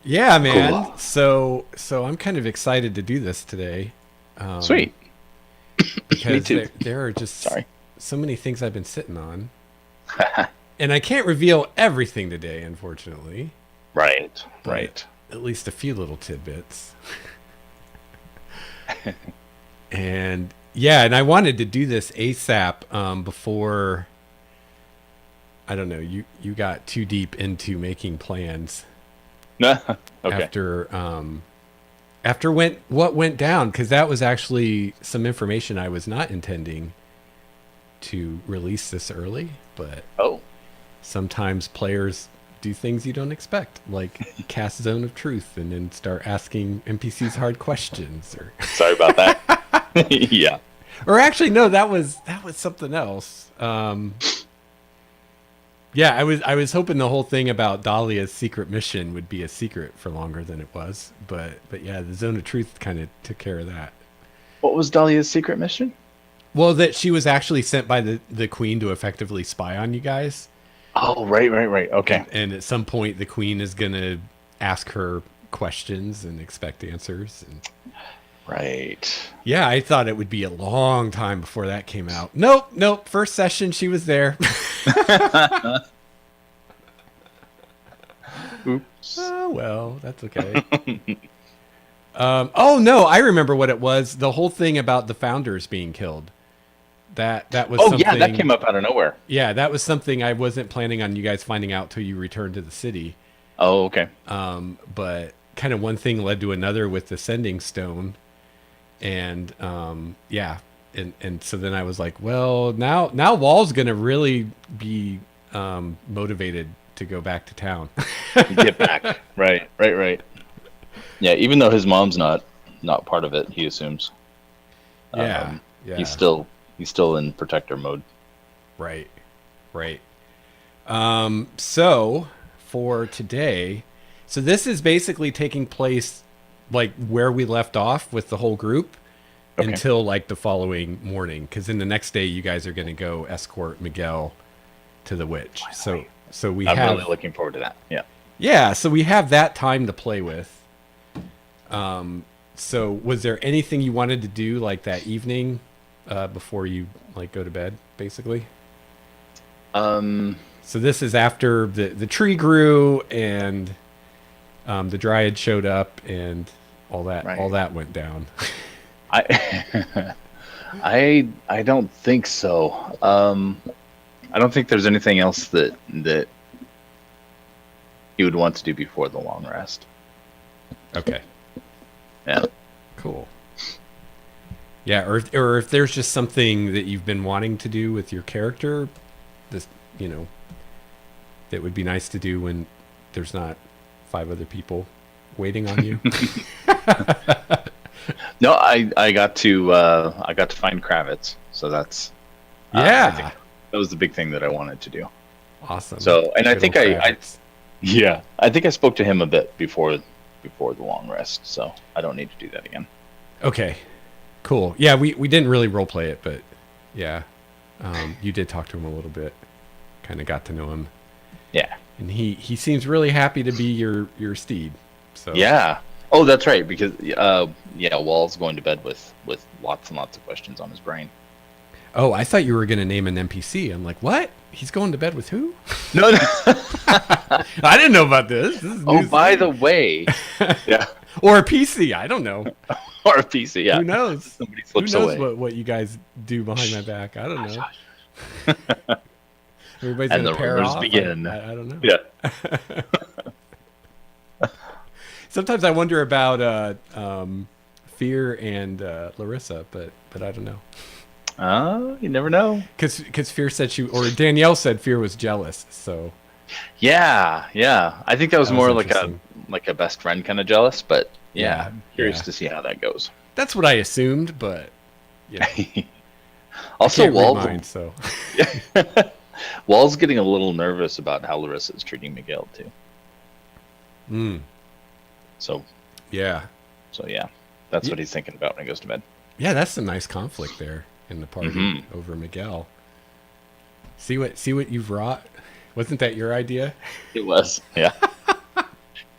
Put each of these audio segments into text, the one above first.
Yeah, man. Cool. So I'm kind of excited to do this today, um, Sweet. Me because too. there are just Sorry. so many things I've been sitting on, and I can't reveal everything today, unfortunately, Right. but Right. at least a few little tidbits. And yeah, and I wanted to do this ASAP before I don't know you got too deep into making plans Okay. after what went down, because that was actually some information I was not intending to release this early, but Oh, sometimes players do things you don't expect, like cast Zone of Truth and then start asking NPCs hard questions, sorry about that. Yeah. or actually no, that was something else. Yeah, I was hoping the whole thing about Dahlia's secret mission would be a secret for longer than it was, but yeah, the Zone of Truth kind of took care of that. What was Dahlia's secret mission? Well, that she was actually sent by the queen to effectively spy on you guys, Oh, right, right, right. Okay. and at some point the queen is gonna ask her questions and expect answers. And Right. yeah, I thought it would be a long time before that came out. Nope, nope. First session, she was there. Oops. Oh well, that's okay. Oh no, I remember what it was. The whole thing about the founders being killed. That was Oh, yeah, that something. came up out of nowhere. Yeah, that was something I wasn't planning on you guys finding out till you returned to the city. Oh, okay. But kind of one thing led to another with the sending stone, and yeah, and so then I was like, well, now Wall's gonna really be motivated to go back to town. Get back. Right, right, right. Yeah, even though his mom's not part of it, he assumes. Yeah, Um, yeah, he's still in protector mode. right, right. So for today, so this is basically taking place like where we left off with the whole group Okay. until like the following morning, because then the next day you guys are going to go escort Miguel to the witch. So we I'm really have, looking forward to that. Yeah. yeah, so we have that time to play with. So was there anything you wanted to do like that evening before you like go to bed, basically? Um, So this is after the tree grew and the dryad showed up and all right. that went down. I I don't think so. I don't think there's anything else that he would want to do before the long rest. Okay, Yeah. cool. Yeah, or if there's just something that you've been wanting to do with your character, this you know that would be nice to do when there's not five other people waiting on you. No, I got to find Kravitz, so that's I think Yeah, that was the big thing that I wanted to do. awesome. So, and I Good old think I Kravitz. yeah, I think I spoke to him a bit before the long rest, so I don't need to do that again. Okay, cool. Yeah, we didn't really role play it, but yeah, you did talk to him a little bit. Kind of got to know him, Yeah. and he seems really happy to be your steed. So Yeah. Oh, that's right. Because yeah, Wall's going to bed with lots and lots of questions on his brain. oh, I thought you were gonna name an NPC. I'm like, what? He's going to bed with who? No, no. I didn't know about this. This is Oh, news to by me. the way, yeah, Or a PC. I don't know. or a PC. Yeah, Who knows? somebody Who slips knows away. what you guys do behind my back? I don't Hush, know. hush. Everybody's And gonna the pair rumors off. begin. I don't know. Yeah. Sometimes I wonder about Fear and Larissa, but I don't know. Oh, you never know. Because Fear said or Danielle said Fear was jealous. So Yeah, yeah. I think that was that was more interesting. like a best friend kind of jealous, but yeah, Yeah, I'm curious yeah. to see how that goes. That's what I assumed, but you know, I Also, can't read minds, so Wall's getting a little nervous about how Larissa's treating Miguel too. mm, So, yeah, so yeah, that's yeah, what he's thinking about when he goes to bed. yeah. That's a nice conflict there in the party Hmm. over Miguel. See what you've wrought. Wasn't that your idea? It was, yeah,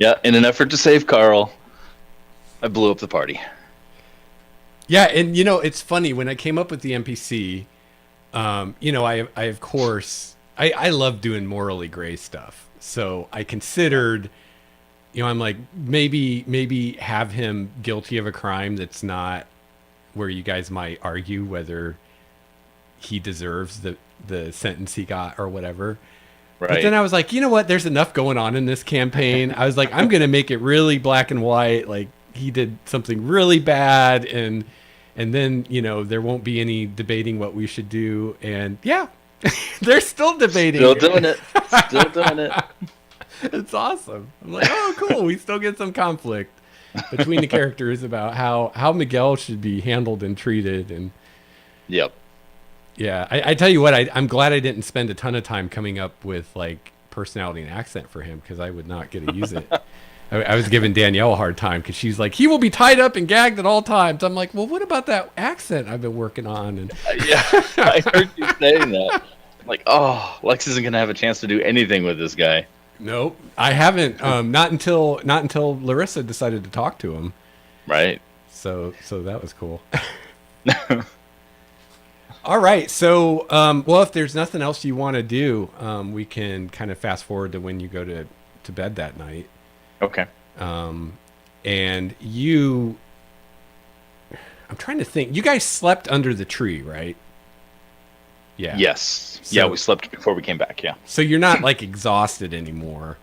Yeah, in an effort to save Carl, I blew up the party. Yeah, and it's funny when I came up with the NPC. I of course I love doing morally gray stuff. So I considered, I'm like maybe have him guilty of a crime that's not where you guys might argue whether he deserves the sentence he got or whatever. But then Right. I was like, you know what? There's enough going on in this campaign. I was like, I'm gonna make it really black and white. Like he did something really bad, and then there won't be any debating what we should do. And yeah, they're still debating. Still doing it. Still doing it. It's awesome. I'm like, oh, cool. We still get some conflict between the characters about how Miguel should be handled and treated. And Yep. yeah, I tell you what, I'm glad I didn't spend a ton of time coming up with like personality and accent for him because I would not get to use it. I was giving Danielle a hard time because she's like, he will be tied up and gagged at all times. I'm like, well, what about that accent I've been working on? And Yeah, I heard you saying that. I'm like, oh, Lex isn't gonna have a chance to do anything with this guy. nope, I haven't. Not until Larissa decided to talk to him. Right. So that was cool. All right. So, well, if there's nothing else you want to do, we can kind of fast forward to when you go to bed that night. Okay. And I'm trying to think. You guys slept under the tree, right? Yeah. Yes. So- Yeah, we slept before we came back. Yeah. So you're not like exhausted anymore.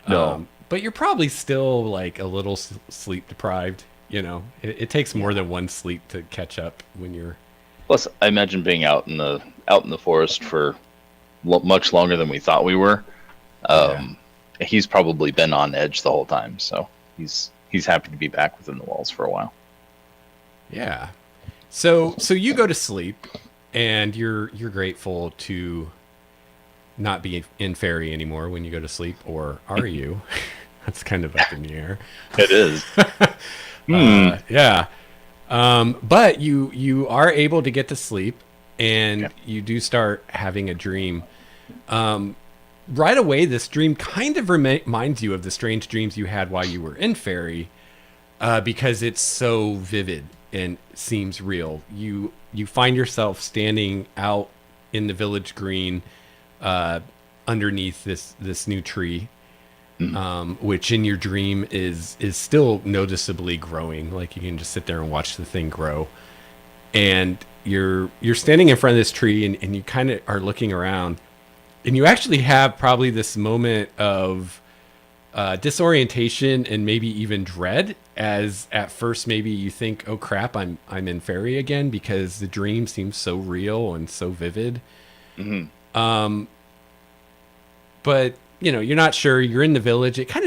No. But you're probably still like a little sleep deprived. It takes more than one sleep to catch up when you're. Plus, I imagine being out in the forest for much longer than we thought we were. He's probably been on edge the whole time, so he's happy to be back within the walls for a while. Yeah. So you go to sleep, and you're grateful to not be in fairy anymore when you go to sleep, or are you? That's kind of up in the air. It is. Yeah. But you are able to get to sleep, and you do start having a dream. Right away, this dream kind of reminds you of the strange dreams you had while you were in fairy, because it's so vivid and seems real. You find yourself standing out in the village green, underneath this new tree, which in your dream is still noticeably growing. Like you can just sit there and watch the thing grow. And you're standing in front of this tree, and you kind of are looking around, and you actually have probably this moment of disorientation and maybe even dread, as at first maybe you think, oh crap, I'm in fairy again, because the dream seems so real and so vivid. But you're not sure. You're in the village. It kind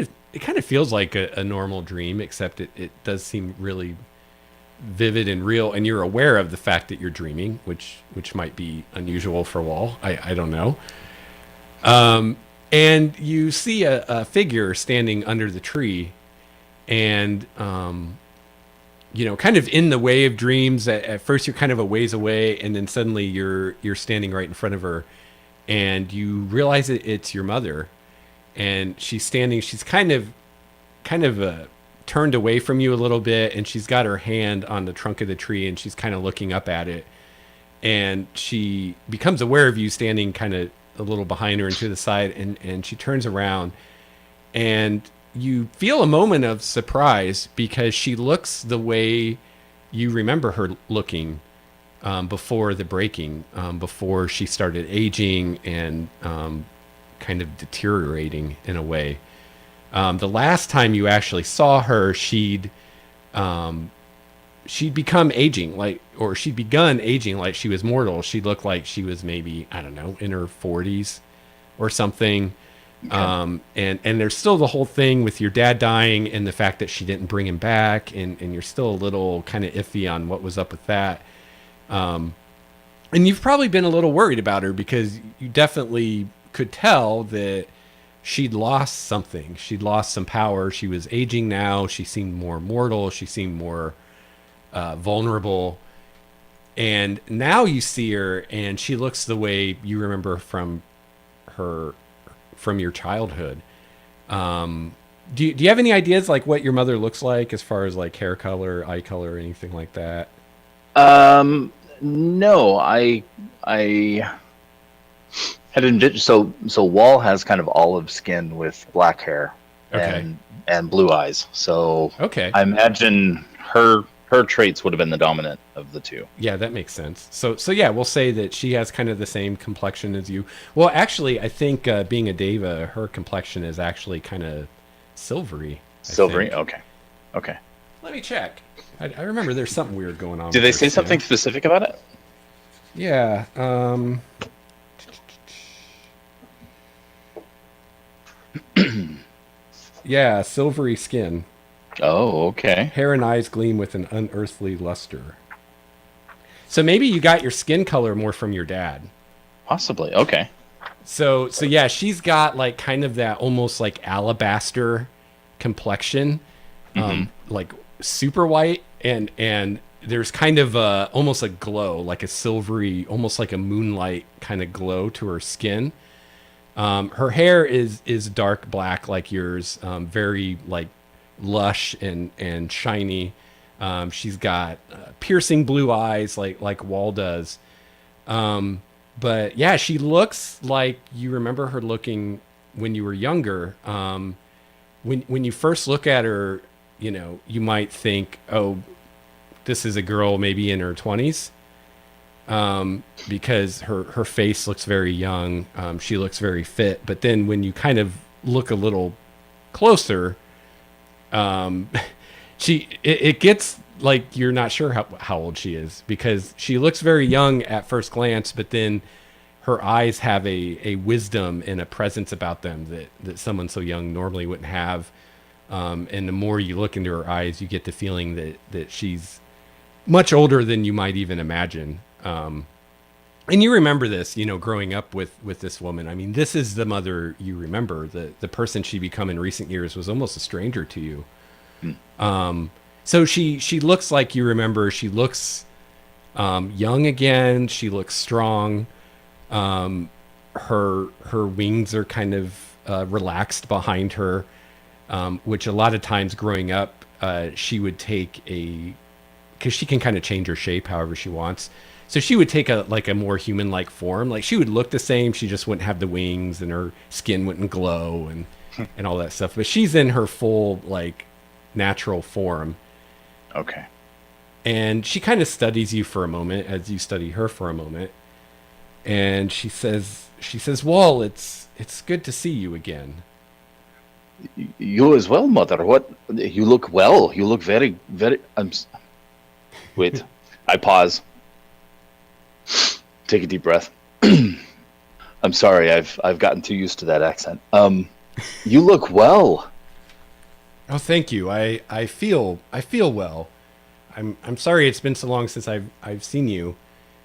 of feels like a normal dream, except it does seem really vivid and real, and you're aware of the fact that you're dreaming, which might be unusual for Wahl. I don't know. And you see a figure standing under the tree, and kind of in the way of dreams. At first you're kind of a ways away, and then suddenly you're standing right in front of her, and you realize that it's your mother. And she's standing. She's kind of turned away from you a little bit, and she's got her hand on the trunk of the tree, and she's kind of looking up at it. And she becomes aware of you standing kind of a little behind her and to the side, and she turns around, and you feel a moment of surprise because she looks the way you remember her looking before the breaking, before she started aging and kind of deteriorating in a way. The last time you actually saw her, she'd become aging, or she'd begun aging like she was mortal. She looked like she was maybe, I don't know, in her 40s or something. Okay. And there's still the whole thing with your dad dying and the fact that she didn't bring him back, and you're still a little kind of iffy on what was up with that. And you've probably been a little worried about her because you definitely could tell that she'd lost something. She'd lost some power. She was aging now. She seemed more mortal. She seemed more vulnerable. And now you see her, and she looks the way you remember from your childhood. Do you have any ideas like what your mother looks like as far as like hair color, eye color, anything like that? No, I had envisioned. So Wall has kind of olive skin with black hair Okay. and blue eyes. So Okay. I imagine her traits would have been the dominant of the two. Yeah, that makes sense. So yeah, we'll say that she has kind of the same complexion as you. Well, actually, I think being a Deva, her complexion is actually kind of silvery. I Silvery. think. Okay. Okay. Let me check. I remember there's something weird going on. Did with they her say skin. something specific about it? Yeah. Yeah, silvery skin. Oh, okay. Hair and eyes gleam with an unearthly luster. So maybe you got your skin color more from your dad. Possibly. Okay. So yeah, she's got like kind of that almost like alabaster complexion, like super white, and there's kind of almost a glow, like a silvery, almost like a moonlight kind of glow to her skin. Her hair is dark black like yours, very like lush and shiny. She's got piercing blue eyes like Wall does. But yeah, she looks like you remember her looking when you were younger. When you first look at her, you might think, oh, this is a girl maybe in her 20s, because her face looks very young. She looks very fit. But then when you kind of look a little closer, it gets like you're not sure how old she is, because she looks very young at first glance, but then her eyes have a wisdom and a presence about them that someone so young normally wouldn't have. And the more you look into her eyes, you get the feeling that she's much older than you might even imagine. And you remember this, growing up with this woman. I mean, this is the mother you remember. The person she become in recent years was almost a stranger to you. So she looks like you remember. She looks young again. She looks strong. Her wings are kind of relaxed behind her, which a lot of times growing up, she would take because she can kind of change her shape however she wants. So she would take a more human-like form. Like she would look the same. She just wouldn't have the wings, and her skin wouldn't glow and all that stuff. But she's in her full like natural form. Okay. And she kind of studies you for a moment as you study her for a moment. And she says, Wall, it's good to see you again. You as well, mother. What? You look well. You look very, very. Wait. I pause. Take a deep breath. I'm sorry. I've gotten too used to that accent. You look well. Oh, thank you. I feel well. I'm sorry it's been so long since I've seen you.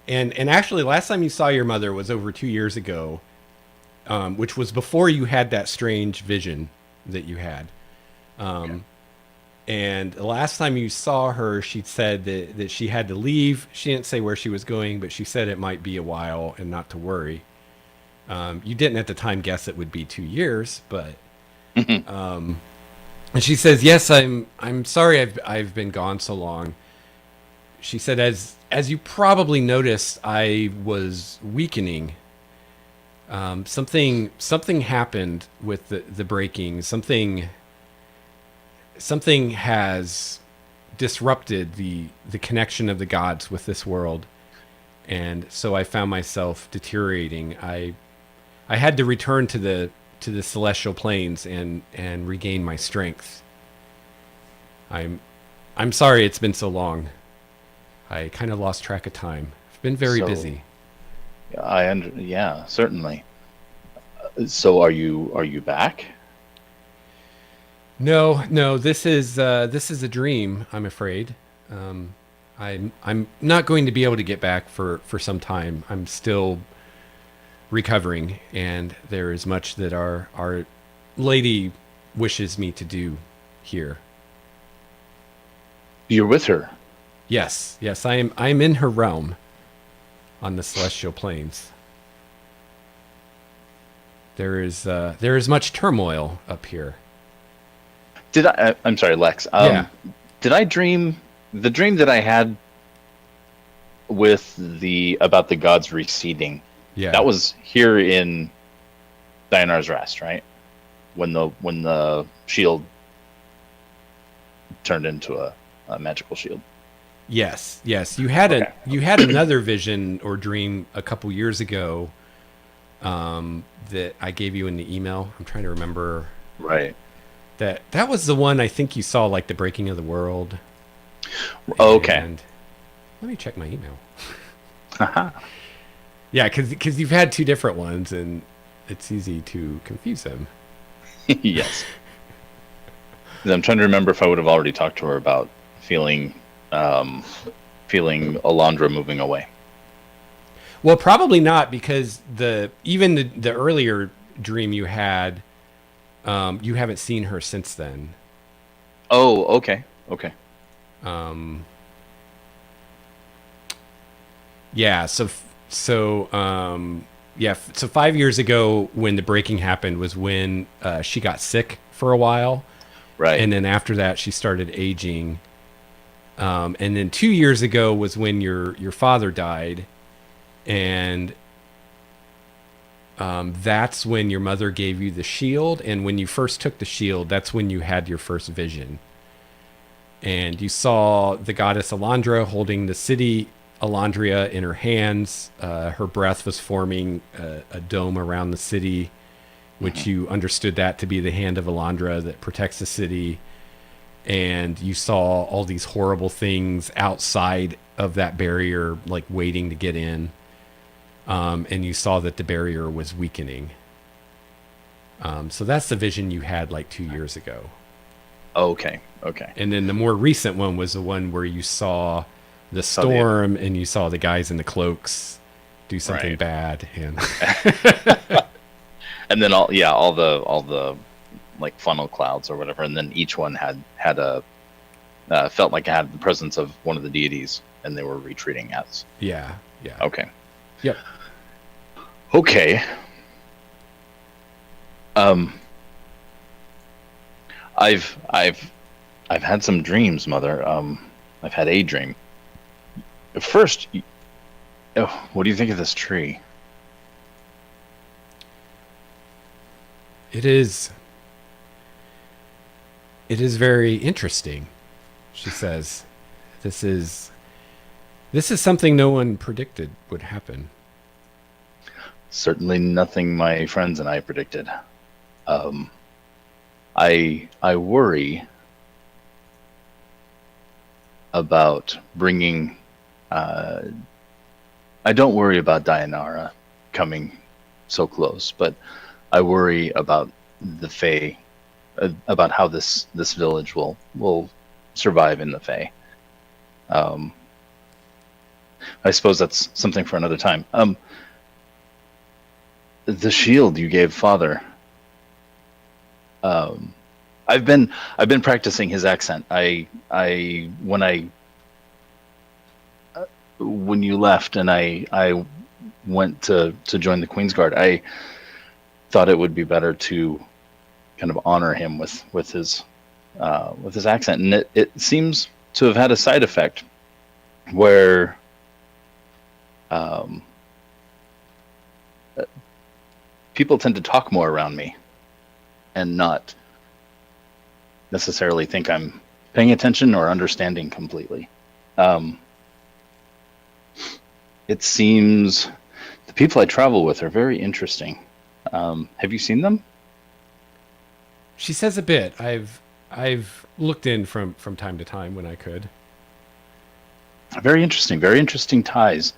And actually, last time you saw your mother was over 2 years ago, which was before you had that strange vision that you had. Okay. And the last time you saw her, she said that she had to leave. She didn't say where she was going, but she said it might be a while and not to worry. You didn't at the time guess it would be 2 years, but and she says, "Yes, I'm sorry I've been gone so long." She said, as you probably noticed, I was weakening. Something happened with the breaking. Something has disrupted the connection of the gods with this world, and so I found myself deteriorating. I had to return to the celestial planes and regain my strength. I'm sorry it's been so long. I kind of lost track of time. I've been very busy. Yeah, certainly. So are you back? No. This is a dream. I'm afraid. I'm not going to be able to get back for some time. I'm still recovering, and there is much that our lady wishes me to do here. You're with her. Yes. I'm in her realm on the celestial planes. There is much turmoil up here. I'm sorry, Lex. Yeah. Did I dream the dream that I had with the about the gods receding? Yeah. That was here in Dianar's Rest, right? When the shield turned into a magical shield. Yes. Yes. You had Okay. you had another vision or dream a couple years ago that I gave you in the email. I'm trying to remember. Right. That was the one I think you saw, like the breaking of the world. Okay. And let me check my email. Haha. Yeah, because you've had two different ones, and it's easy to confuse them. Yes. I'm trying to remember if I would have already talked to her about feeling Elandra moving away. Well, probably not, because even the earlier dream you had, you haven't seen her since then. Oh, okay. Okay. Yeah. So 5 years ago, when the breaking happened, was when she got sick for a while, Right. and then after that, she started aging. And then 2 years ago was when your father died, and that's when your mother gave you the shield. And when you first took the shield, that's when you had your first vision. And you saw the goddess Elandra holding the city Elandria in her hands. Her breath was forming a dome around the city, which you understood that to be the hand of Elandra that protects the city. And you saw all these horrible things outside of that barrier, like waiting to get in. And you saw that the barrier was weakening. So that's the vision you had like 2 years ago. Okay. Okay. And then the more recent one was the one where you saw the storm and you saw the guys in the cloaks do something Right. bad. And And then all the like funnel clouds or whatever, and then each one had a felt like it had the presence of one of the deities, and they were retreating as. yeah. Okay. Yep. Okay. I've had some dreams, Mother. I've had a dream. First, what do you think of this tree? It is very interesting, she says. This is something no one predicted would happen. Certainly nothing my friends and I predicted. I worry about bringing. I don't worry about Dianara coming so close, but I worry about the Fae, about how this village will survive in the Fae. I suppose that's something for another time. The shield you gave Father. I've been practicing his accent. When you left and I went to join the Queen's Guard, I thought it would be better to kind of honor him with his accent, and it seems to have had a side effect where people tend to talk more around me and not necessarily think I'm paying attention or understanding completely. It seems the people I travel with are very interesting. Have you seen them? She says a bit. I've looked in from time to time when I could. Very interesting ties.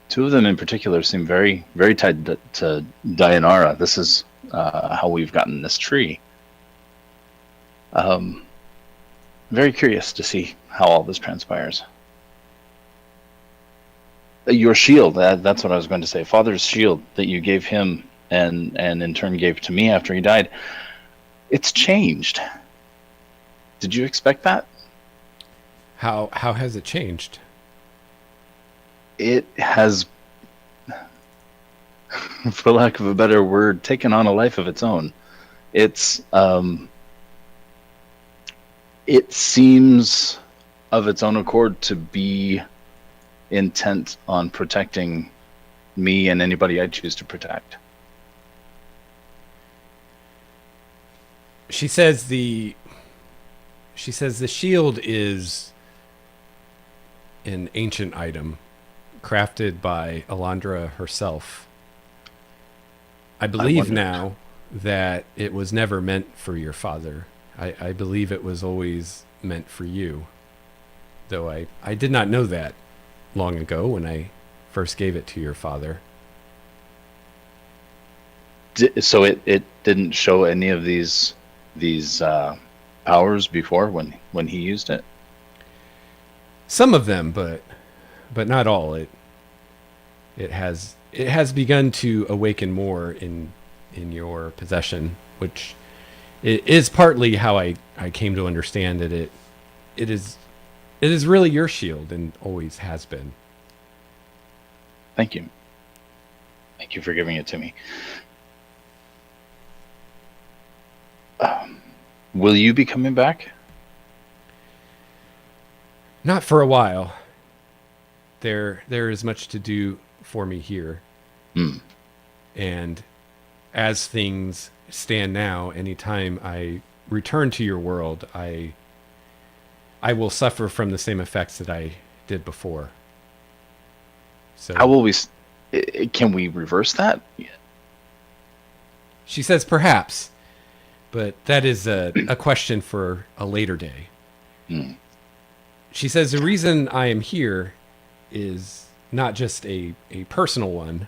Two of them in particular seem very, very tied to Dianara. This is how we've gotten this tree. Very curious to see how all this transpires. Your shield, that's what I was going to say. Father's shield that you gave him and in turn gave to me after he died, it's changed. Did you expect that? How has it changed? It has, for lack of a better word, taken on a life of its own. It's It seems of its own accord to be intent on protecting me and anybody I choose to protect. She says the shield is an ancient item crafted by Elandra herself. I believe now that it was never meant for your father. I believe it was always meant for you. Though I did not know that long ago when I first gave it to your father. So it didn't show any of these powers before when he used it? Some of them, but not all. It has begun to awaken more in your possession, which it is partly how I came to understand that it is really your shield and always has been. Thank you. Thank you for giving it to me. Will you be coming back? Not for a while. There is much to do for me here. And as things stand now, anytime I return to your world, I will suffer from the same effects that I did before. So how will we? Can we reverse that? She says perhaps, but that is a question for a later day. She says the reason I am here is not just a personal one,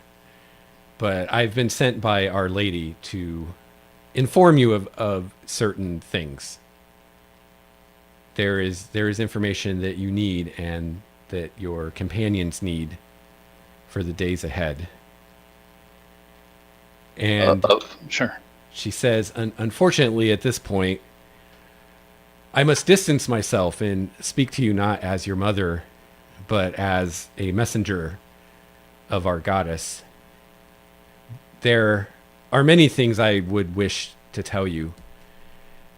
but I've been sent by Our Lady to inform you of certain things. There is information that you need and that your companions need for the days ahead. And sure. She says, unfortunately, at this point, I must distance myself and speak to you not as your mother, but as a messenger of our goddess. There are many things I would wish to tell you,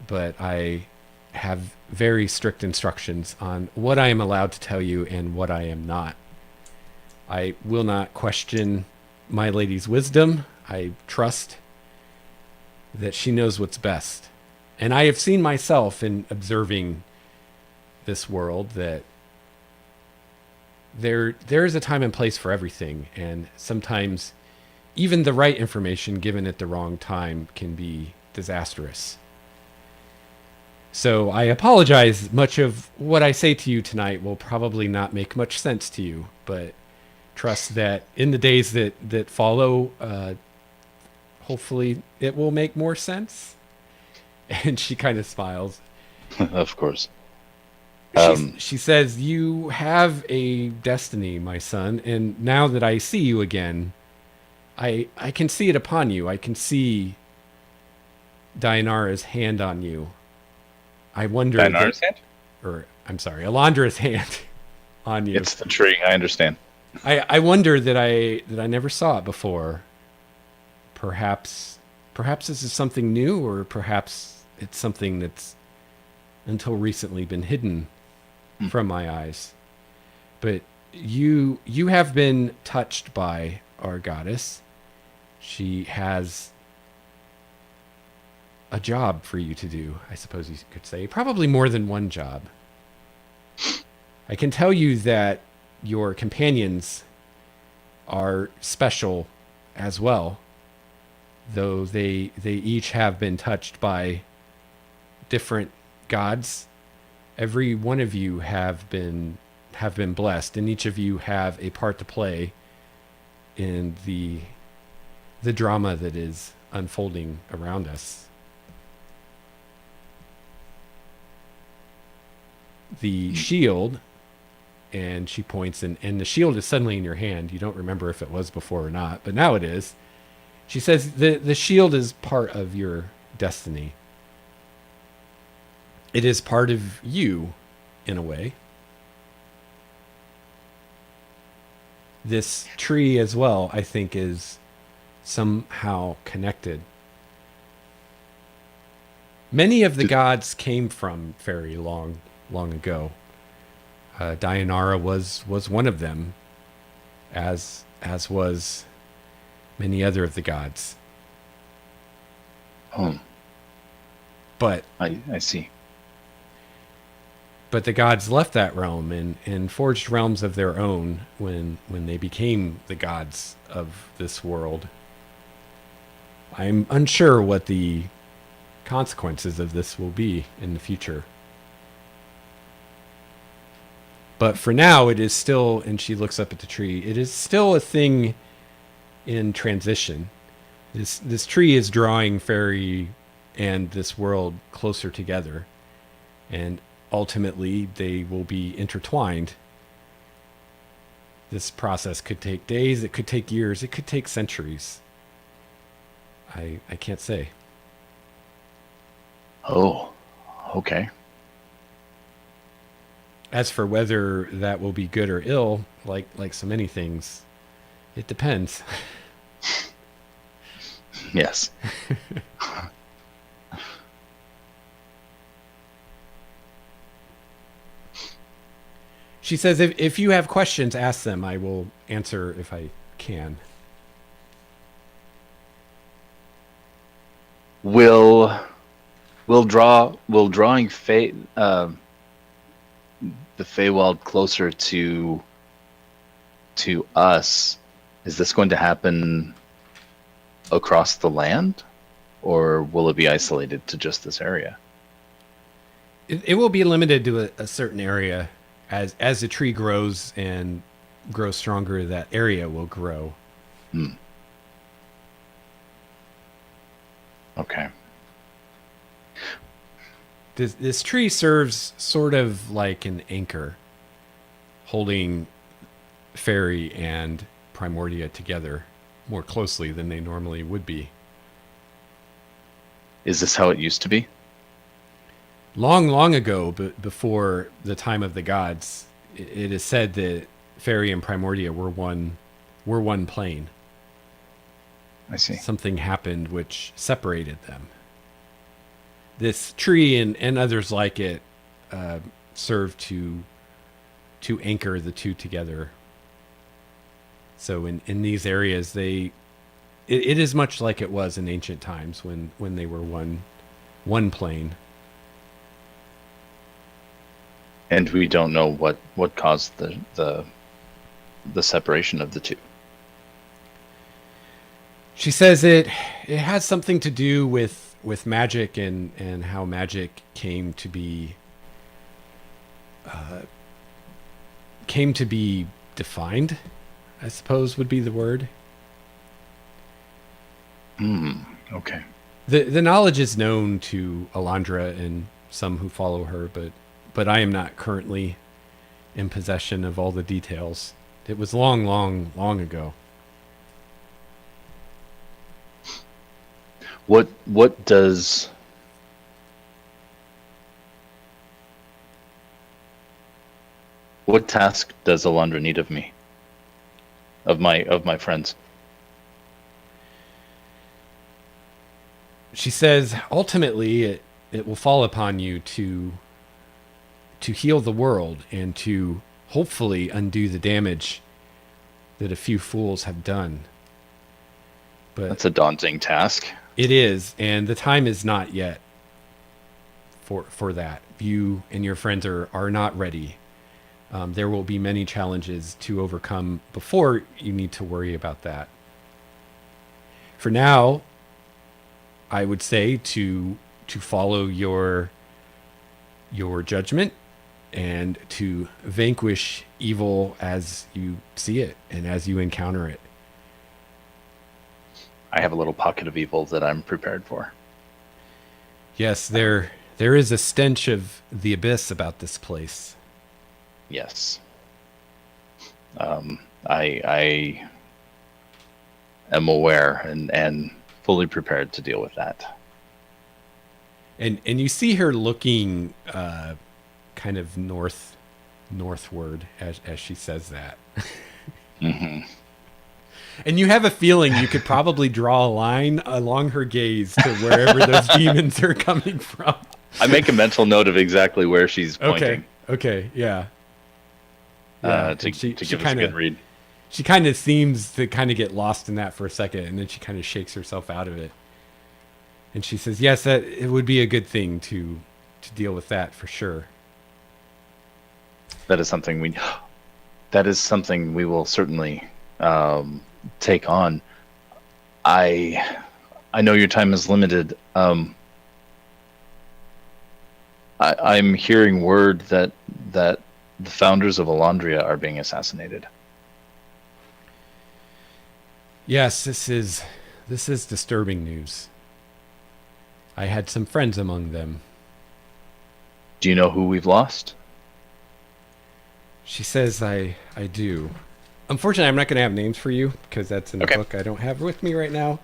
but I have very strict instructions on what I am allowed to tell you and what I am not. I will not question my lady's wisdom. I trust that she knows what's best. And I have seen myself in observing this world that there is a time and place for everything, and sometimes even the right information given at the wrong time can be disastrous. So I apologize. Much of what I say to you tonight will probably not make much sense to you, but trust that in the days that follow, hopefully it will make more sense. And she kind of smiles. Of course. She says, you have a destiny, my son, and now that I see you again, I can see it upon you. I can see Dianara's hand on you. I wonder... Dianara's hand? Or, I'm sorry, Elandra's hand on you. It's the tree, I understand. I wonder that I never saw it before. Perhaps this is something new, or perhaps it's something that's until recently been hidden from my eyes. But you have been touched by our goddess. She has a job for you to do, I suppose you could say. Probably more than one job. I can tell you that your companions are special as well, though they each have been touched by different gods. Every one of you have been blessed, and each of you have a part to play in the drama that is unfolding around us. The shield, and she points, and the shield is suddenly in your hand. You don't remember if it was before or not, but now it is. She says the shield is part of your destiny. It is part of you, in a way. This tree as well, I think, is somehow connected. Many of the gods came from very long, long ago. Dianara was one of them, as was many other of the gods. Oh, But I see. but the gods left that realm and forged realms of their own when they became the gods of this world. I'm unsure what the consequences of this will be in the future. But for now, it is still, and she looks up at the tree, it is still a thing in transition. This tree is drawing fairy and this world closer together. And ultimately, they will be intertwined. This process could take days, it could take years, it could take centuries. I can't say. Oh, okay. As for whether that will be good or ill, like so many things, it depends. Yes. She says, if you have questions, ask them. I will answer if I can. Will drawing the Feywild closer to us, is this going to happen across the land, or will it be isolated to just this area? It will be limited to a certain area. As the tree grows and grows stronger, that area will grow. Hmm. Okay. This tree serves sort of like an anchor, holding fairy and Primordia together more closely than they normally would be. Is this how it used to be? Long, long ago, but before the time of the gods, it is said that fairy and Primordia were one plane. I see. Something happened which separated them. This tree and others like it serve to anchor the two together. So in these areas, it is much like it was in ancient times when they were one plane. And we don't know what caused the separation of the two. She says it has something to do with magic and how magic came to be defined, I suppose would be the word. Okay. The knowledge is known to Elandra and some who follow her, but I am not currently in possession of all the details. It was long, long, long ago. What task does Elandra need of me? Of my friends? She says ultimately it will fall upon you to heal the world and to hopefully undo the damage that a few fools have done. But That's a daunting task. it is, and the time is not yet for that. You and your friends are not ready. There will be many challenges to overcome before you need to worry about that. For now, I would say to follow your judgment and to vanquish evil as you see it and as you encounter it. I have a little pocket of evil that I'm prepared for. Yes, there is a stench of the abyss about this place. Yes. I am aware and fully prepared to deal with that. And you see her looking kind of northward as she says that. Mm-hmm. And you have a feeling you could probably draw a line along her gaze to wherever those demons are coming from. I make a mental note of exactly where she's pointing. Okay, yeah. To give us a good read. She kind of seems to kind of get lost in that for a second, and then she kind of shakes herself out of it. And she says, yes, that it would be a good thing to deal with that for sure. That is something we will certainly take on. I know your time is limited. I'm hearing word that the founders of Elandria are being assassinated. Yes, this is disturbing news. I had some friends among them. Do you know who we've lost? She says I do. Unfortunately, I'm not going to have names for you because that's in the book I don't have with me right now.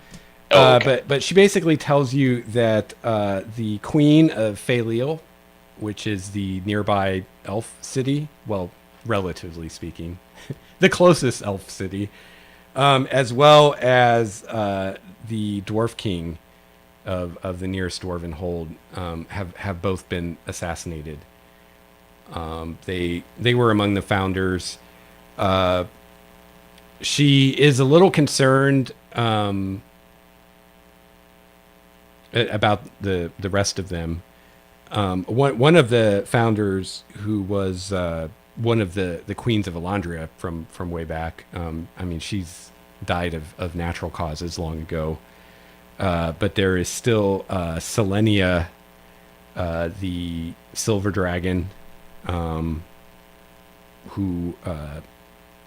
Okay. But she basically tells you that the Queen of Faliel, which is the nearby elf city, well, relatively speaking, the closest elf city, as well as the Dwarf King of the nearest dwarven hold, have both been assassinated. They were among the founders. She is a little concerned about the rest of them. One of the founders, who was one of the queens of Elandria from way back. I mean, she's died of natural causes long ago. But there is still Selenia, the silver dragon, who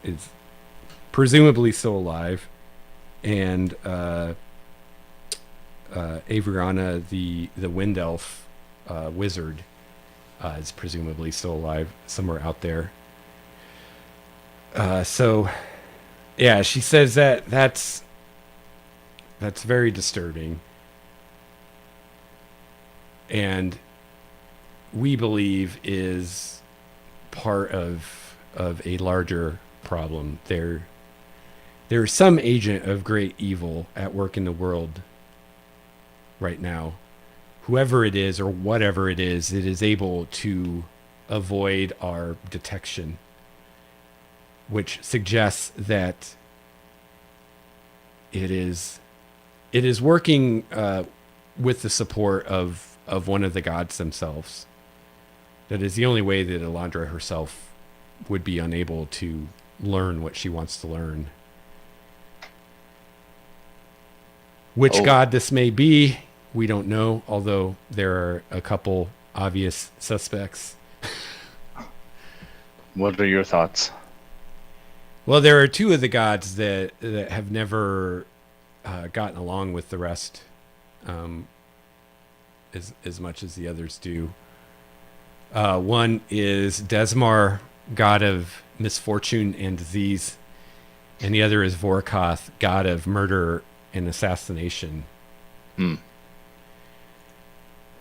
is presumably still alive, and Avriana, the wind elf wizard, is presumably still alive somewhere out there. So, yeah, she says that's very disturbing, and we believe is part of a larger problem. There's some agent of great evil at work in the world right now. Whoever it is or whatever it is able to avoid our detection, which suggests that it is working with the support of one of the gods themselves. That is the only way that Elandra herself would be unable to learn what she wants to learn. Which god this may be, we don't know, although there are a couple obvious suspects. What are your thoughts? Well, there are two of the gods that have never gotten along with the rest as much as the others do. One is Desmar, god of misfortune and disease, and the other is Vorkoth, god of murder and assassination.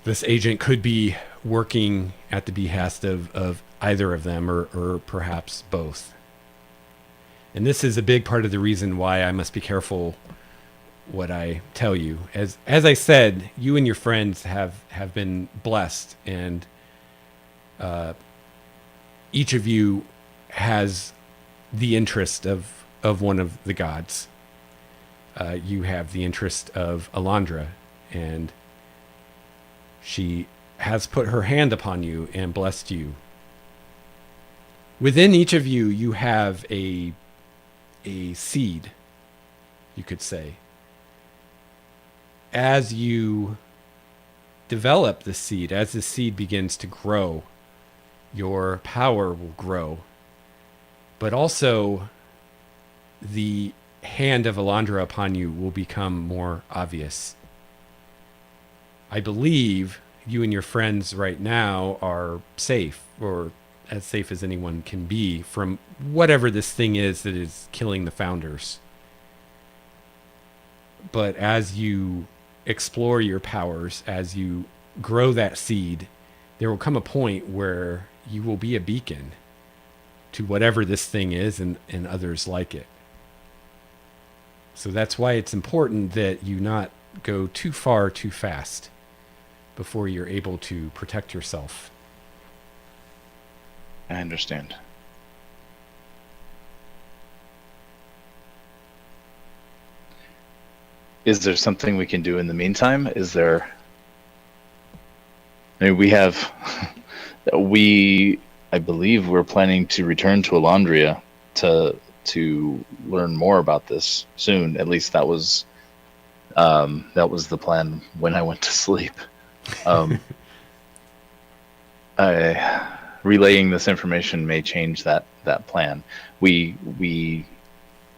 This agent could be working at the behest of either of them, or perhaps both. And this is a big part of the reason why I must be careful what I tell you. As I said, you and your friends have been blessed, and each of you has the interest of one of the gods. You have the interest of Elandra, and she has put her hand upon you and blessed you. Within each of you, you have a seed, you could say. As you develop the seed, as the seed begins to grow, your power will grow. But also, the hand of Elandra upon you will become more obvious. I believe you and your friends right now are safe, or as safe as anyone can be, from whatever this thing is that is killing the founders. But as you explore your powers, as you grow that seed, there will come a point where you will be a beacon to whatever this thing is, and others like it. So that's why it's important that you not go too far too fast before you're able to protect yourself. I understand. Is there something we can do in the meantime? Is there... I mean, we have... I believe we're planning to return to Elandria to learn more about this soon. At least that was the plan when I went to sleep. Relaying this information may change that plan. We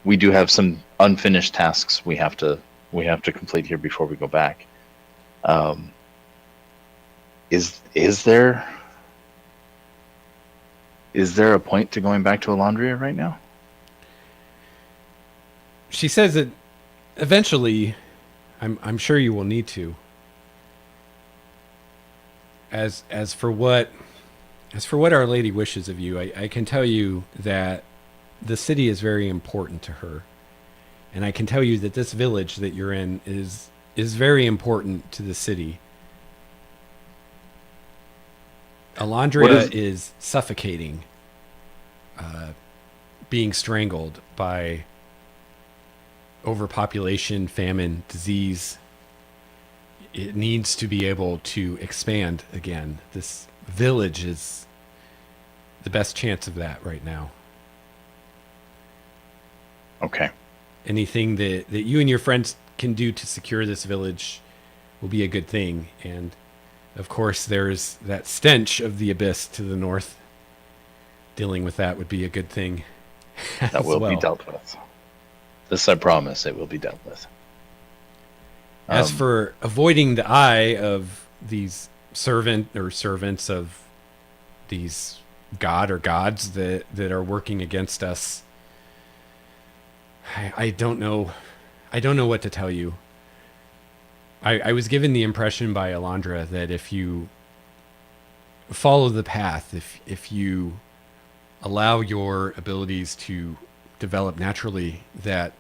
do have some unfinished tasks we have to complete here before we go back. Is there a point to going back to Elandria right now? She says that eventually, I'm sure you will need to. As for what Our Lady wishes of you, I can tell you that the city is very important to her, and I can tell you that this village that you're in is very important to the city. Elandria is suffocating, being strangled by overpopulation, famine, disease. It needs to be able to expand again. This village is the best chance of that right now. Okay. Anything that you and your friends can do to secure this village will be a good thing. And of course, there's that stench of the abyss to the north. Dealing with that would be a good thing. That will be dealt with. This I promise, it will be dealt with. As for avoiding the eye of these servants of these god or gods that are working against us, I don't know. I don't know what to tell you. I was given the impression by Elandra that if you follow the path, if you allow your abilities to develop naturally, that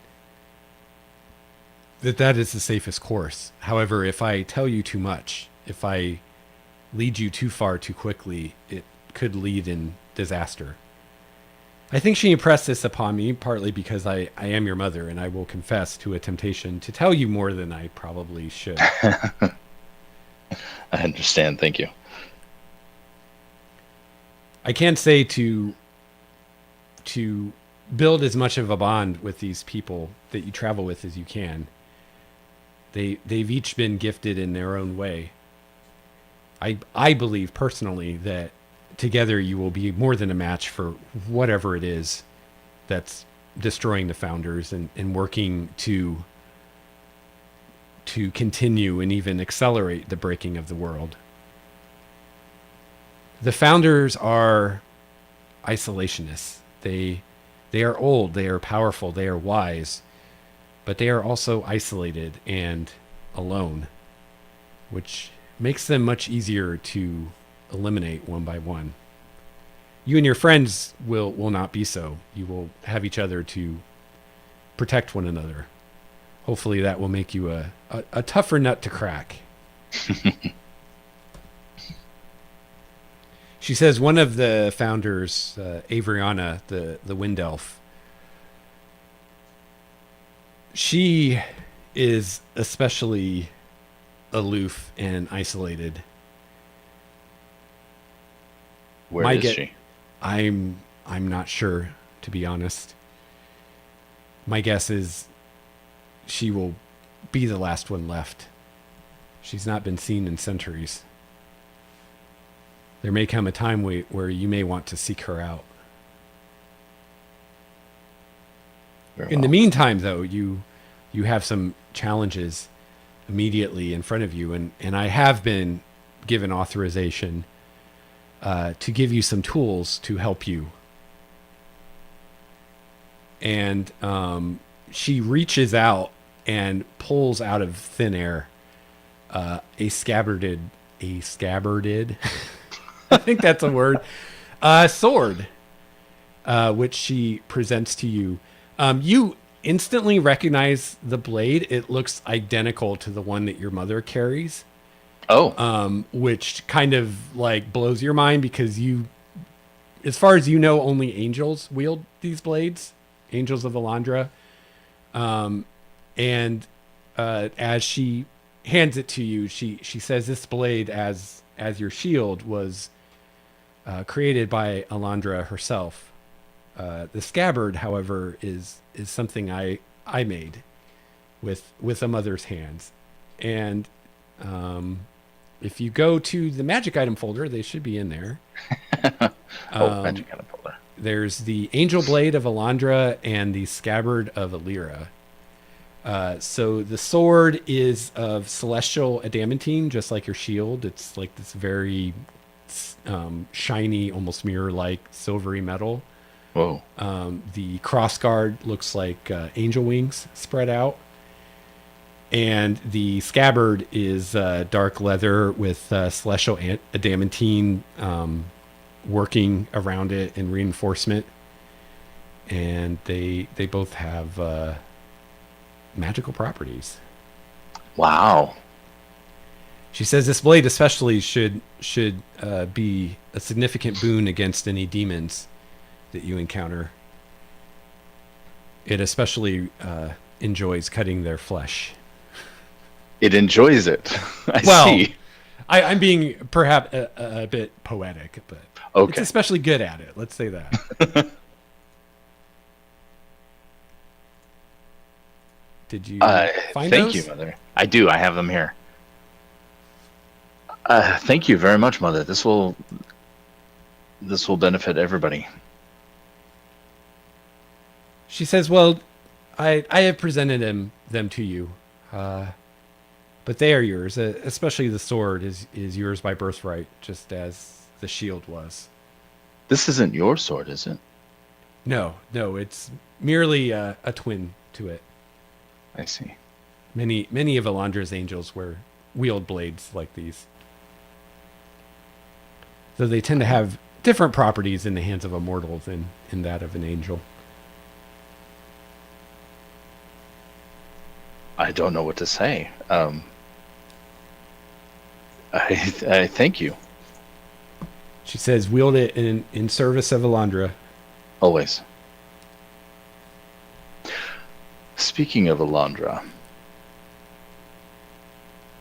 is the safest course. However, if I tell you too much, if I lead you too far too quickly, it could lead in disaster. I think she impressed this upon me, partly because I am your mother, and I will confess to a temptation to tell you more than I probably should. I understand. Thank you. I can say to build as much of a bond with these people that you travel with as you can. They've each been gifted in their own way. I believe personally that together you will be more than a match for whatever it is that's destroying the founders and working to continue and even accelerate the breaking of the world. The founders are isolationists. They are old, they are powerful, they are wise, but they are also isolated and alone, which makes them much easier to eliminate one by one. You and your friends will not be so. You will have each other to protect one another. Hopefully that will make you a tougher nut to crack. She says one of the founders, Avriana, the Wind Elf, she is especially aloof and isolated. Where is she? I'm not sure, to be honest. My guess is she will be the last one left. She's not been seen in centuries. There may come a time where you may want to seek her out. In the meantime, though, you have some challenges immediately in front of you, and I have been given authorization to give you some tools to help you. And she reaches out and pulls out of thin air a scabbarded I think that's a word, sword, which she presents to you. instantly recognize the blade. It looks identical to the one that your mother carries, Oh, which kind of like blows your mind because as far as you know, only angels wield these blades, angels of Elandra. And as she hands it to you, she says this blade, as your shield, was created by Elandra herself. The scabbard, however, is something I made with a mother's hands. And if you go to the magic item folder, they should be in there. magic kind of folder. There's the angel blade of Elandra and the scabbard of Eliira. So the sword is of celestial adamantine, just like your shield. It's like this very shiny, almost mirror-like silvery metal. Whoa. The crossguard looks like angel wings spread out. And the scabbard is dark leather with celestial adamantine working around it in reinforcement. And they both have magical properties. Wow. She says this blade especially should be a significant boon against any demons that you encounter. It especially enjoys cutting their flesh. It enjoys it. I Well, see. I'm being perhaps a bit poetic, but it's Okay. especially good at it. Let's say that. Did you find Thank those? you, Mother. I do. I have them here. Thank you very much, Mother. This will benefit everybody. She says, "Well, I have presented them to you, but they are yours. Especially the sword is yours by birthright, just as the shield was." This isn't your sword, is it? No, it's merely a twin to it. I see. Many of Elandra's angels wield blades like these, though they tend to have different properties in the hands of a mortal than in that of an angel. I don't know what to say. I thank you. She says, "Wield it in service of Elandra." Always. Speaking of Elandra,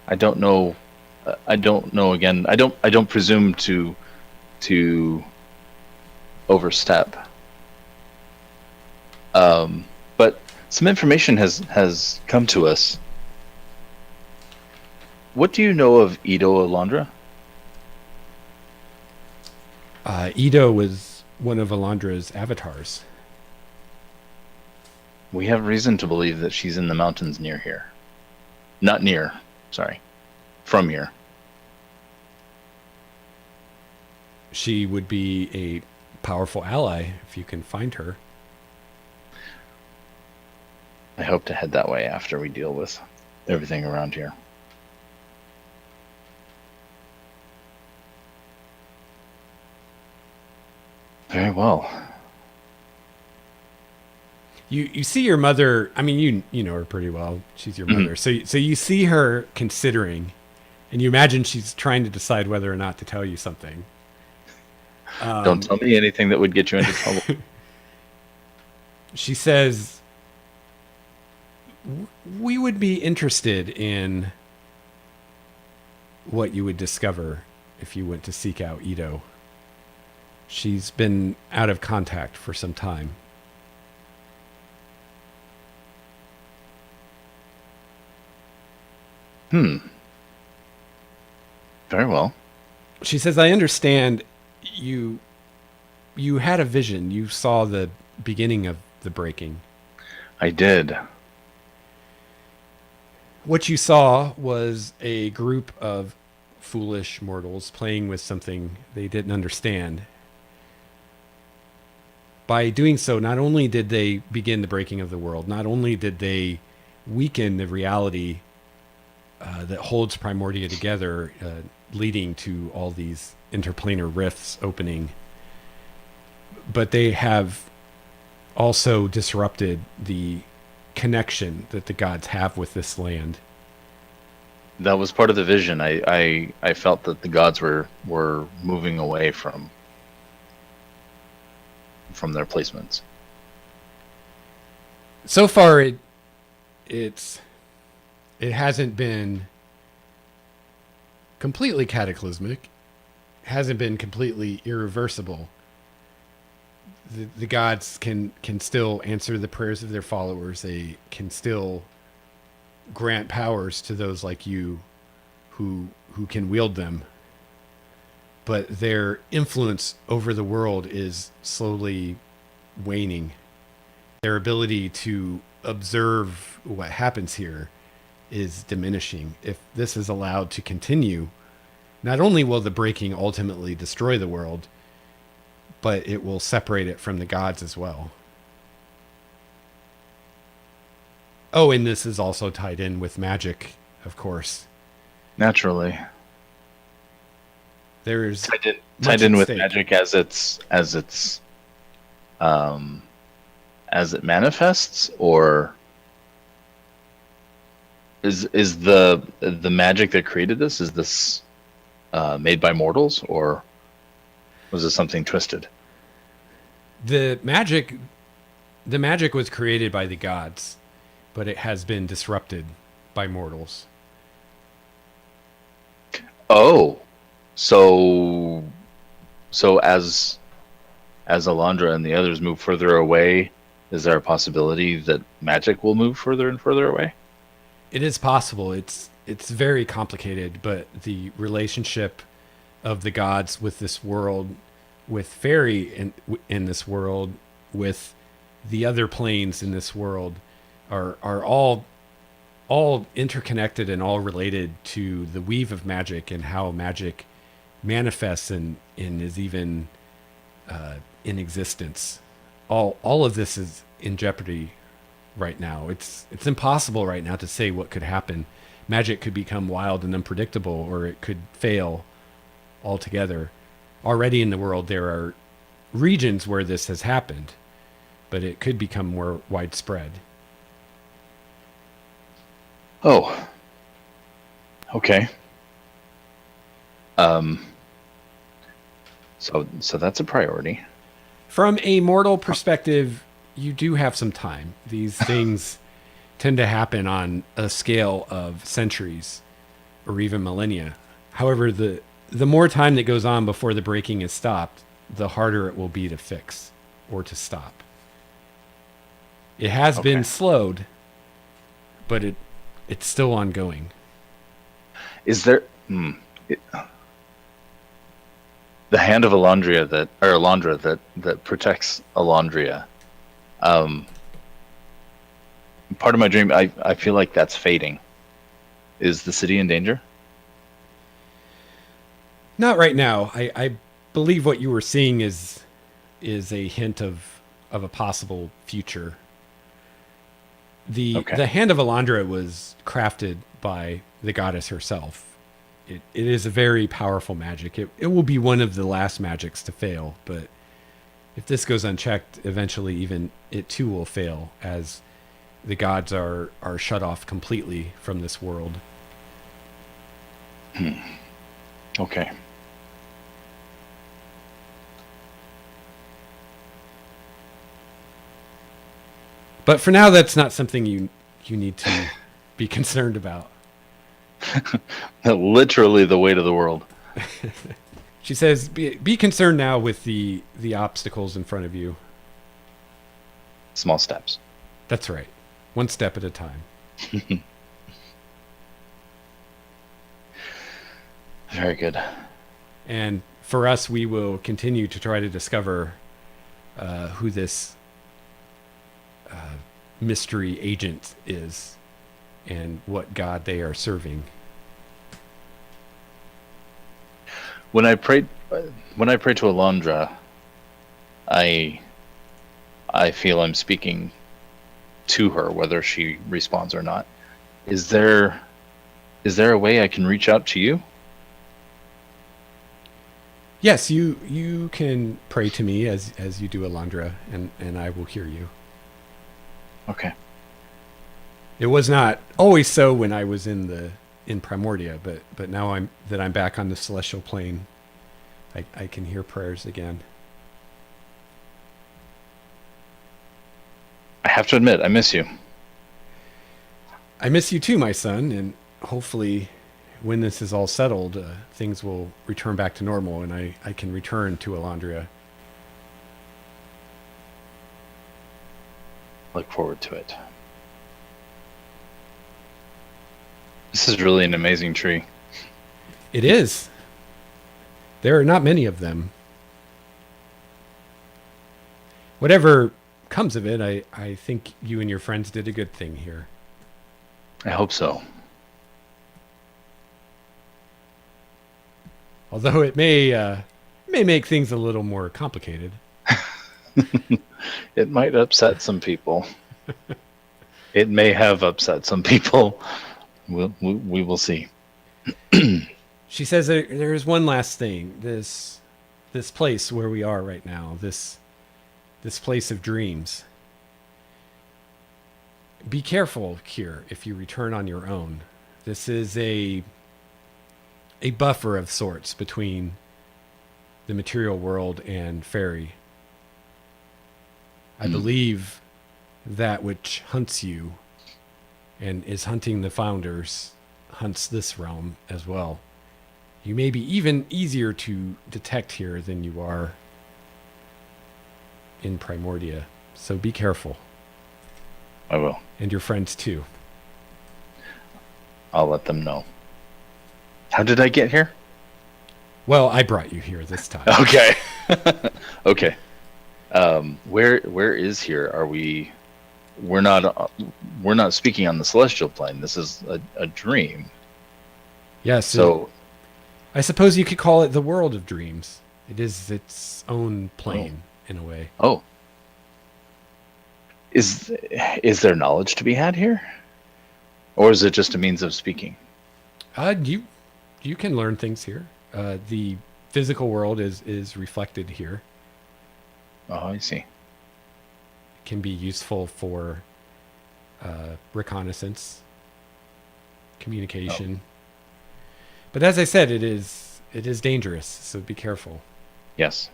I don't know. I don't know. Again, I don't presume to overstep. But some information has come to us. What do you know of Edo Elandra? Edo was one of Elandra's avatars. We have reason to believe that she's in the mountains near here. Not near, sorry. From here. She would be a powerful ally if you can find her. I hope to head that way after we deal with everything around here. Very well. You see your mother. I mean, you know her pretty well. She's your mother. So you see her considering, and you imagine she's trying to decide whether or not to tell you something. Don't tell me anything that would get you into trouble. She says, "We would be interested in what you would discover if you went to seek out Edo. She's been out of contact for some time." Very well. She says, "I understand you had a vision. You saw the beginning of the breaking. I did. What you saw was a group of foolish mortals playing with something they didn't understand. By doing so, not only did they begin the breaking of the world, not only did they weaken the reality that holds Primordia together, leading to all these interplanar rifts opening, but they have also disrupted the connection that the gods have with this land. That was part of the vision. I felt that the gods were moving away from their placements. So far, it hasn't been completely cataclysmic, hasn't been completely irreversible. The gods can still answer the prayers of their followers. They can still grant powers to those like you who can wield them. But their influence over the world is slowly waning. Their ability to observe what happens here is diminishing. If this is allowed to continue, not only will the breaking ultimately destroy the world, but it will separate it from the gods as well. Oh, and this is also tied in with magic, of course. Naturally. There's tied in with magic as it manifests, or is the magic that created this, is this made by mortals, or was it something twisted? The magic was created by the gods, but it has been disrupted by mortals. Oh, so as Elandra and the others move further away, is there a possibility that magic will move further and further away? It is possible. It's very complicated, but the relationship of the gods with this world, with fairy in this world, with the other planes in this world, are all interconnected and all related to the weave of magic and how magic manifests and is even in existence. All of this is in jeopardy right now. It's impossible right now to say what could happen. Magic could become wild and unpredictable, or it could fail altogether. Already in the world there are regions where this has happened, but it could become more widespread. Oh. Okay. So that's a priority. From a mortal perspective, you do have some time. These things tend to happen on a scale of centuries or even millennia. However, the more time that goes on before the breaking is stopped, the harder it will be to fix or to stop. It has been slowed, but it's still ongoing. Is there the hand of Elandria Elandra that protects Elandria? Part of my dream, I feel like that's fading. Is the city in danger? Not right now. I believe what you were seeing is a hint of a possible future. The hand of Elandra was crafted by the goddess herself. It is a very powerful magic. It will be one of the last magics to fail, but if this goes unchecked, eventually even it too will fail, as the gods are shut off completely from this world. Okay. But for now, that's not something you need to be concerned about. Literally the weight of the world. She says, be concerned now with the obstacles in front of you. Small steps. That's right. One step at a time. Very good. And for us, we will continue to try to discover who this mystery agent is and what god they are serving. When I pray to Elandra, I feel I'm speaking to her, whether she responds or not. Is there a way I can reach out to you? Yes, you can pray to me as you do Elandra, and I will hear you. Okay. It was not always so when I was in Primordia, but now I'm back on the celestial plane, I can hear prayers again. I have to admit, I miss you. I miss you too, my son, and hopefully when this is all settled, things will return back to normal and I can return to Elandria. Look forward to it. This is really an amazing tree. It is. There are not many of them. Whatever comes of it, I think you and your friends did a good thing here. I hope so. Although it may make things a little more complicated. It might upset some people. It may have upset some people. We will see. She says there's one last thing. This place where we are right now, this place of dreams. Be careful here if you return on your own. This is a buffer of sorts between the material world and fairy. I believe that which hunts you and is hunting the founders hunts this realm as well. You may be even easier to detect here than you are in Primordia. So be careful. I will. And your friends too. I'll let them know. How did I get here? Well, I brought you here this time. Okay. Okay. Where is here? Are we? We're not speaking on the celestial plane. This is a dream. Yes. So, I suppose you could call it the world of dreams. It is its own plane in a way. oh, is there knowledge to be had here, or is it just a means of speaking? You can learn things here. The physical world is reflected here. Oh, I see. Can be useful for reconnaissance, communication. But as I said, it is dangerous, so be careful. Yes.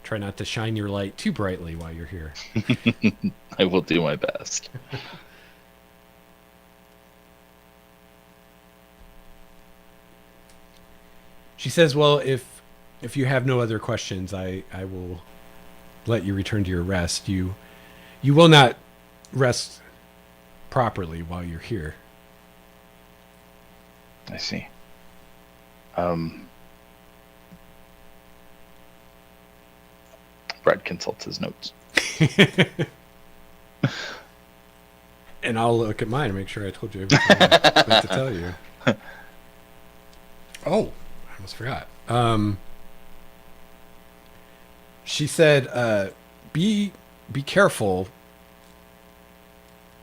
Try not to shine your light too brightly while you're here. I will do my best. She says, well, if you have no other questions, I will let you return to your rest. You will not rest properly while you're here. I see. Brad consults his notes. And I'll look at mine and make sure I told you everything I meant to tell you. Oh, I almost forgot. She said, be careful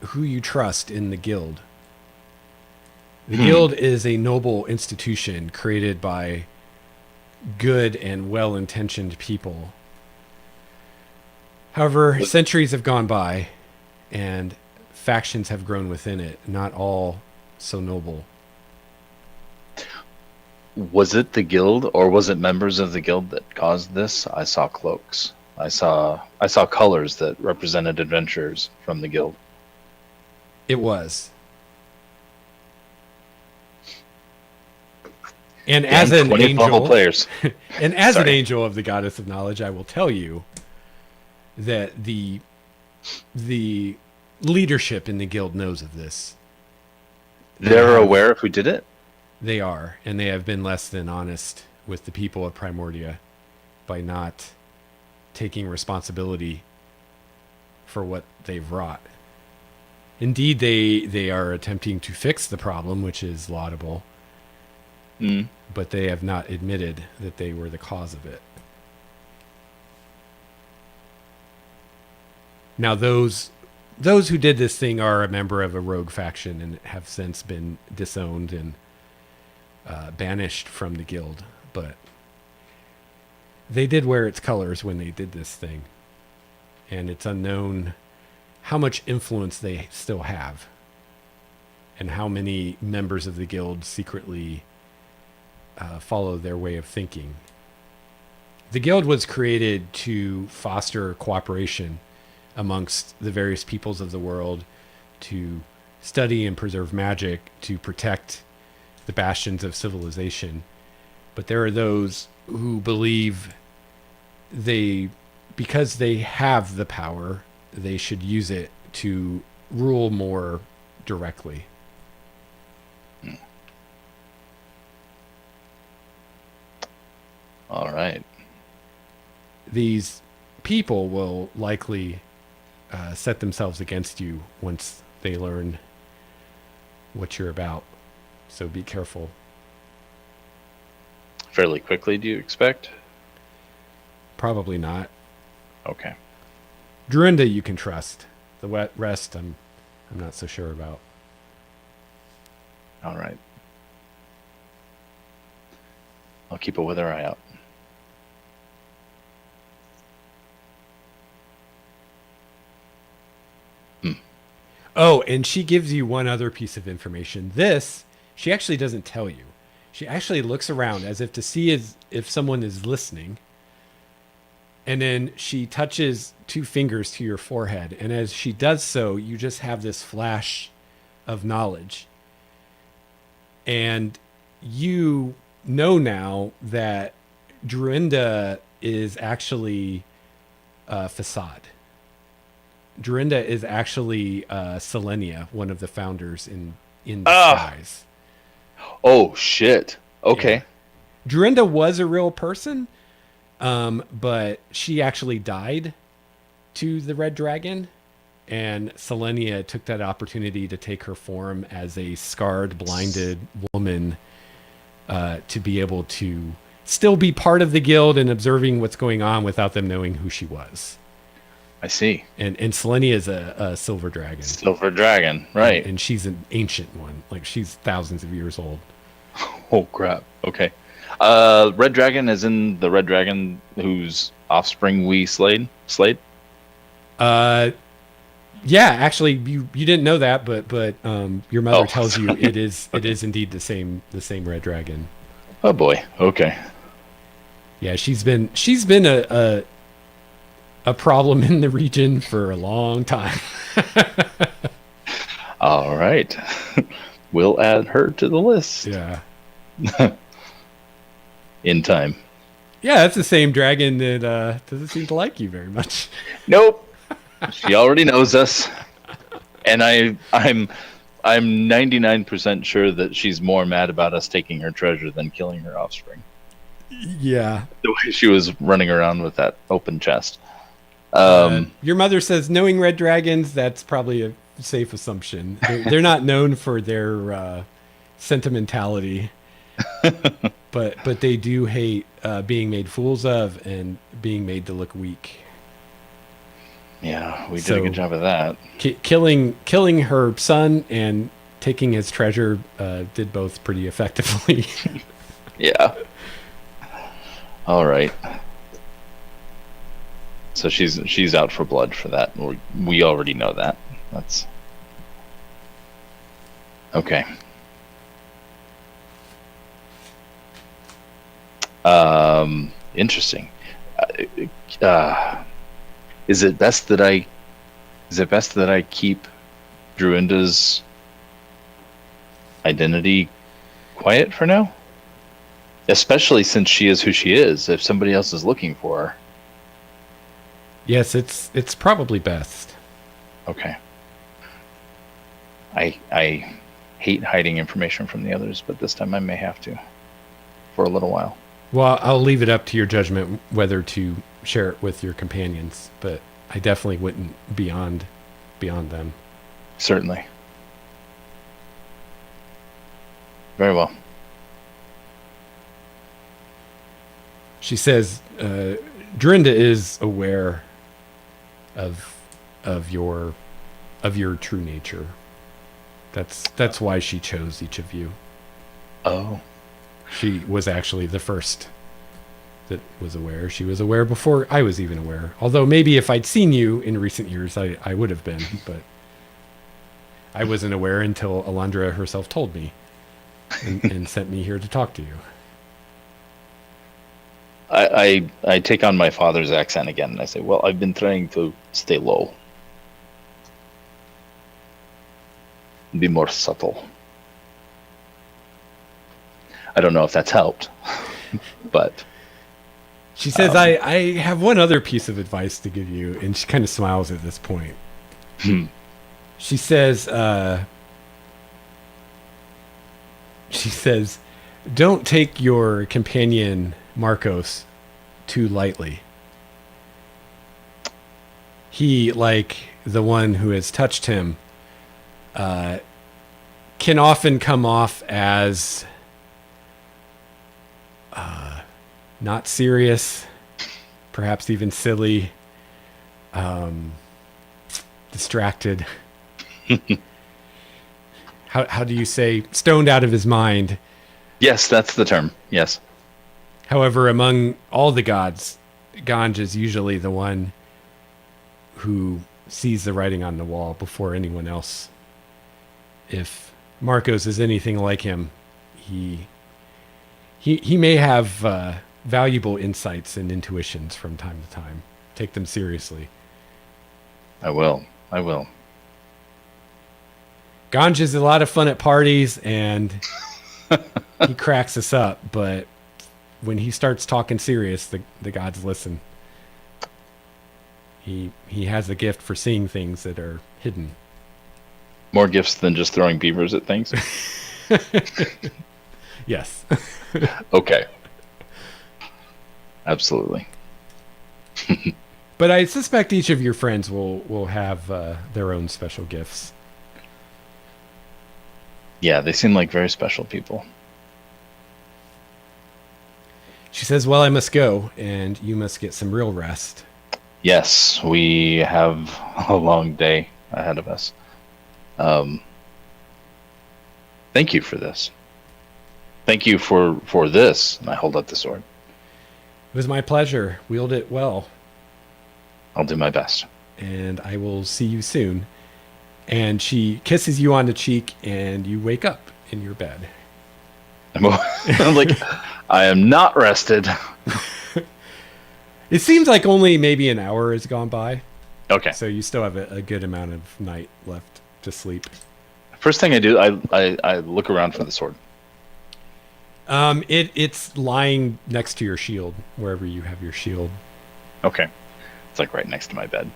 who you trust in the guild. The guild is a noble institution created by good and well-intentioned people. However, centuries have gone by and factions have grown within it, not all so noble. Was it the guild, or was it members of the guild that caused this? I saw cloaks. I saw colors that represented adventurers from the guild. It was. And as an angel, players. and as an angel of the goddess of knowledge, I will tell you that the leadership in the guild knows of this. They're aware of who did it? They are, and they have been less than honest with the people of Primordia by not taking responsibility for what they've wrought. Indeed, they are attempting to fix the problem, which is laudable, but they have not admitted that they were the cause of it. Now, those who did this thing are a member of a rogue faction and have since been disowned and banished from the guild, but they did wear its colors when they did this thing, and it's unknown how much influence they still have. and how many members of the guild secretly follow their way of thinking. The guild was created to foster cooperation amongst the various peoples of the world, to study and preserve magic, to protect the bastions of civilization. But there are those who believe because they have the power, they should use it to rule more directly. All right. These people will likely set themselves against you once they learn what you're about. So be careful. Fairly quickly, do you expect? Probably not. Okay. Dorinda you can trust. The rest I'm not so sure about. All right. I'll keep a weather eye out. Oh, and she gives you one other piece of information. This, she actually doesn't tell you. She actually looks around as if to see if someone is listening. And then she touches 2 fingers to your forehead. And as she does so, you just have this flash of knowledge. And you know now that Dorinda is actually a facade. Dorinda is actually Selenia, one of the founders in disguise. Oh, shit. Okay. Yeah. Dorinda was a real person, but she actually died to the Red Dragon, and Selenia took that opportunity to take her form as a scarred, blinded woman to be able to still be part of the guild and observing what's going on without them knowing who she was. I see. And Selenia is a silver dragon. Silver dragon, right. And she's an ancient one. Like, she's thousands of years old. Oh, crap. Okay. Red dragon is in the red dragon whose offspring we slayed? Yeah, actually, you didn't know that, but your mother tells you it is indeed the same red dragon. Oh boy. Okay. Yeah, she's been a problem in the region for a long time. All right. We'll add her to the list. Yeah. In time. Yeah, that's the same dragon that doesn't seem to like you very much. Nope. She already knows us. And I'm 99% sure that she's more mad about us taking her treasure than killing her offspring. Yeah. The way she was running around with that open chest. Your mother says, knowing red dragons, that's probably a safe assumption. They're not known for their sentimentality, but they do hate being made fools of and being made to look weak. Yeah, we did a good job of that. Killing her son and taking his treasure did both pretty effectively. Yeah. All right. So she's out for blood for that. We already know that. That's okay. Interesting. Is it best that I keep Druinda's identity quiet for now? Especially since she is who she is. If somebody else is looking for her. Yes, it's probably best. Okay. I hate hiding information from the others, but this time I may have to for a little while. Well, I'll leave it up to your judgment whether to share it with your companions, but I definitely wouldn't beyond them. Certainly. Very well. She says, Dorinda is aware of your true nature. That's why she chose each of you. Oh. She was actually the first that was aware. She was aware before I was even aware. Although maybe if I'd seen you in recent years, I would have been. But I wasn't aware until Elandra herself told me and sent me here to talk to you. I take on my father's accent again, and I say, well, I've been trying to stay low. Be more subtle. I don't know if that's helped, but... She says, I have one other piece of advice to give you, and she kind of smiles at this point. She says, don't take your companion Marcos too lightly. He, like the one who has touched him, can often come off as not serious, perhaps even silly, distracted. How do you say, stoned out of his mind? Yes, that's the term. Yes. However, among all the gods, Ganj is usually the one who sees the writing on the wall before anyone else. If Marcos is anything like him, he may have valuable insights and intuitions from time to time. Take them seriously. I will. Ganj is a lot of fun at parties, and he cracks us up, but when he starts talking serious, the gods listen. He has a gift for seeing things that are hidden. More gifts than just throwing beavers at things? Yes. Okay. Absolutely. But I suspect each of your friends will have their own special gifts. Yeah, they seem like very special people. She says, well, I must go, and you must get some real rest. Yes, we have a long day ahead of us. Thank you for this. Thank you for this. And I hold up the sword. It was my pleasure. Wield it well. I'll do my best. And I will see you soon. And she kisses you on the cheek, and you wake up in your bed. I'm like, I am not rested. It seems like only maybe an hour has gone by. Okay. So you still have a good amount of night left to sleep. First thing I do, I look around for the sword. It's lying next to your shield, wherever you have your shield. Okay. It's like right next to my bed.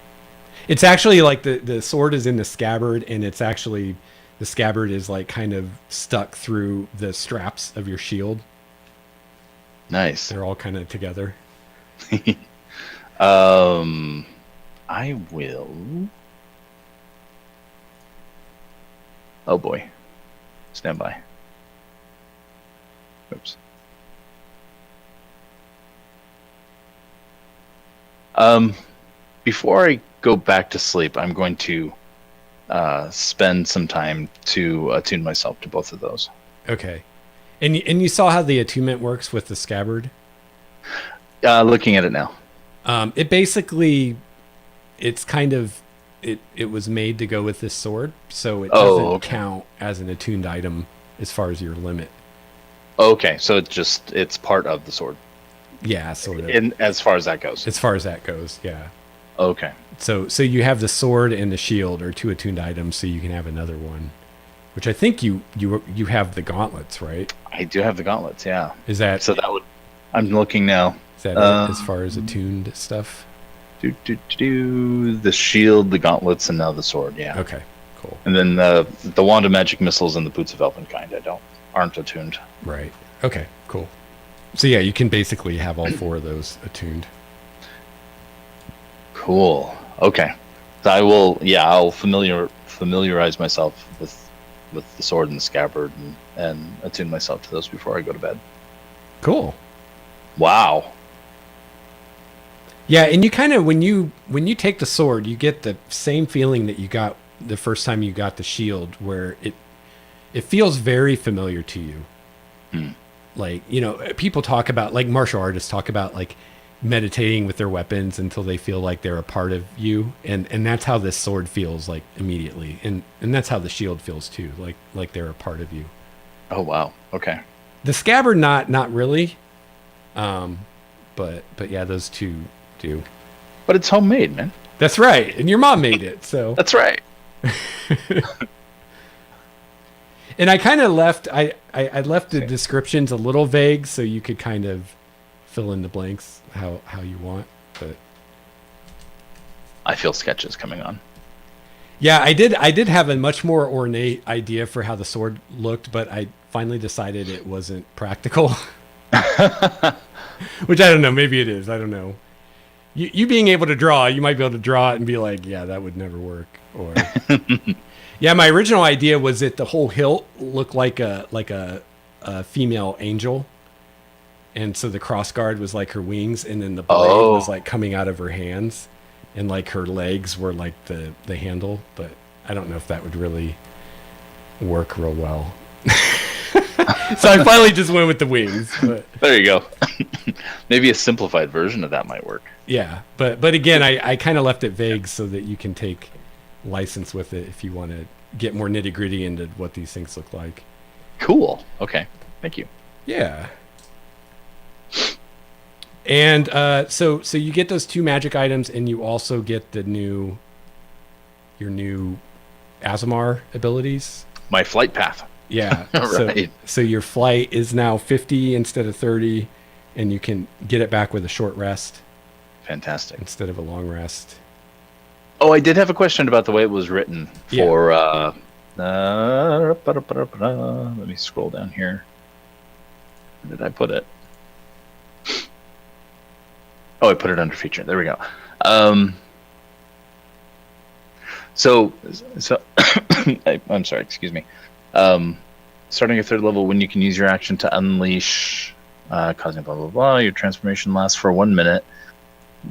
It's actually like the sword is in the scabbard, and it's actually, the scabbard is like kind of stuck through the straps of your shield. Nice. They're all kind of together. I will. Oh boy. Stand by. Oops. Before I go back to sleep, I'm going to spend some time to attune myself to both of those. Okay. And you saw how the attunement works with the scabbard? Looking at it now. It basically, it's kind of, it was made to go with this sword, so it doesn't count as an attuned item as far as your limit. Okay, so it's part of the sword. Yeah, sort of. As far as that goes. As far as that goes, yeah. Okay. So you have the sword and the shield are two attuned items, so you can have another one. Which I think you have the gauntlets, right? I do have the gauntlets, yeah. Is that so? That would. I'm looking now. Is that it as far as attuned stuff? The shield, the gauntlets, and now the sword. Yeah. Okay. Cool. And then the wand of magic missiles and the boots of elvenkind. Aren't attuned. Right. Okay. Cool. So yeah, you can basically have all four of those attuned. Cool. Okay. So I will. Yeah, I'll familiarize myself with the sword and the scabbard and attune myself to those before I go to bed. Cool. Wow. Yeah, and you kind of when you take the sword, you get the same feeling that you got the first time you got the shield, where it feels very familiar to you. Like, people talk about, like martial artists talk about, like meditating with their weapons until they feel like they're a part of you, and that's how this sword feels like immediately, and that's how the shield feels too, like they're a part of you. Oh wow. Okay. The scabbard, not really, but yeah, those two do. But it's homemade, man. That's right, and your mom made it, so. That's right. And I kind of left I left the descriptions a little vague so you could kind of fill in the blanks how you want, but I feel sketches coming on. yeah, I did have a much more ornate idea for how the sword looked, but I finally decided it wasn't practical. Which I don't know, maybe it is, I don't know. You being able to draw, you might be able to draw it and be like, yeah, that would never work. Or yeah, my original idea was that the whole hilt looked like a female angel, and so the crossguard was like her wings, and then the blade was like coming out of her hands, and like her legs were like the handle. But I don't know if that would really work real well. So I finally just went with the wings. But there you go. Maybe a simplified version of that might work. Yeah, but again, I kind of left it vague so that you can take license with it if you want to get more nitty gritty into what these things look like. Cool. Okay. Thank you. Yeah. And so you get those 2 magic items, and you also get your new Aasimar abilities. My flight path. Yeah. Right. So your flight is now 50 instead of 30, and you can get it back with a short rest. Fantastic. Instead of a long rest. Oh, I did have a question about the way it was written for let me scroll down here. Where did I put it? Oh, I put it under feature. There we go. So I'm sorry, excuse me. Starting at 3rd level, when you can use your action to unleash causing blah blah blah, your transformation lasts for 1 minute.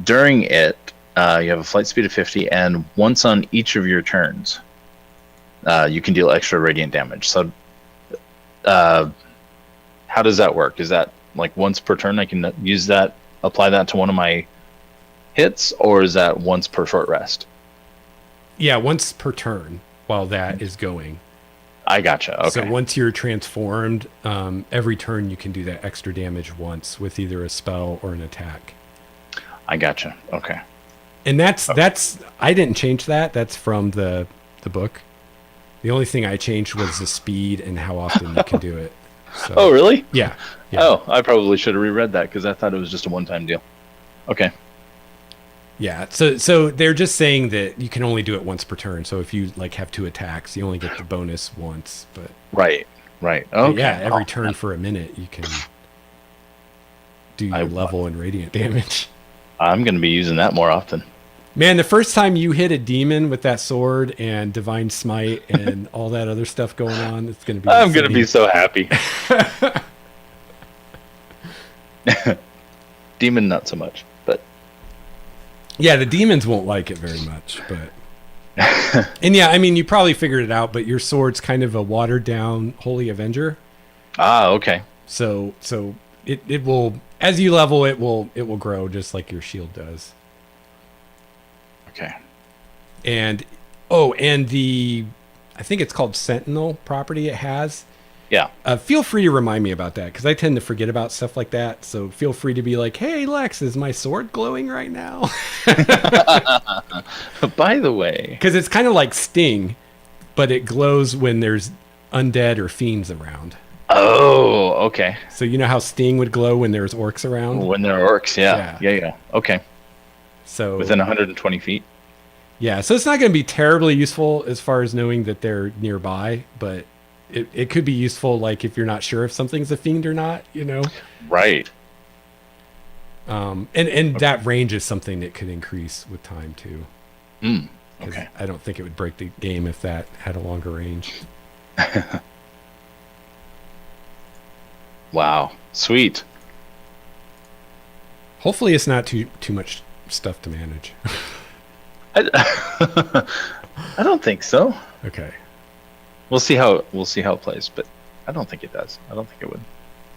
During it, you have a flight speed of 50, and once on each of your turns, you can deal extra radiant damage. So, how does that work? Is that like once per turn I can use that, apply that to one of my hits, or is that once per short rest? Yeah, once per turn while that is going. I gotcha. Okay. So once you're transformed, every turn you can do that extra damage once with either a spell or an attack. I gotcha. Okay. And that's I didn't change that. That's from the book. The only thing I changed was the speed and how often you can do it. So, oh, really? Yeah. Oh, I probably should have reread that because I thought it was just a one-time deal. Okay. Yeah. So they're just saying that you can only do it once per turn. So if you like have 2 attacks, you only get the bonus once. But right. Okay. But yeah, every turn for a minute you can do your level and radiant damage. I'm going to be using that more often. Man, the first time you hit a demon with that sword and divine smite and all that other stuff going on, it's going to be. I'm going to be so happy. Demon, not so much, but yeah, the demons won't like it very much, but and yeah, I mean, you probably figured it out, but your sword's kind of a watered down Holy Avenger. Ah, okay. So it will, as you level, it will grow just like your shield does. Okay. And the I think it's called Sentinel property it has. Yeah. Feel free to remind me about that because I tend to forget about stuff like that. So feel free to be like, "Hey, Lex, is my sword glowing right now?" By the way, because it's kind of like Sting, but it glows when there's undead or fiends around. Oh, okay. So you know how Sting would glow when there's orcs around? When there are orcs, yeah. Okay. So within 120 feet. Yeah, so it's not going to be terribly useful as far as knowing that they're nearby, but it could be useful, like if you're not sure if something's a fiend or not, you know? Right. And that range is something that could increase with time too. Okay. I don't think it would break the game if that had a longer range. Wow. Sweet. Hopefully it's not too much stuff to manage. I don't think so. Okay. We'll see how it plays, but I don't think it does. I don't think it would.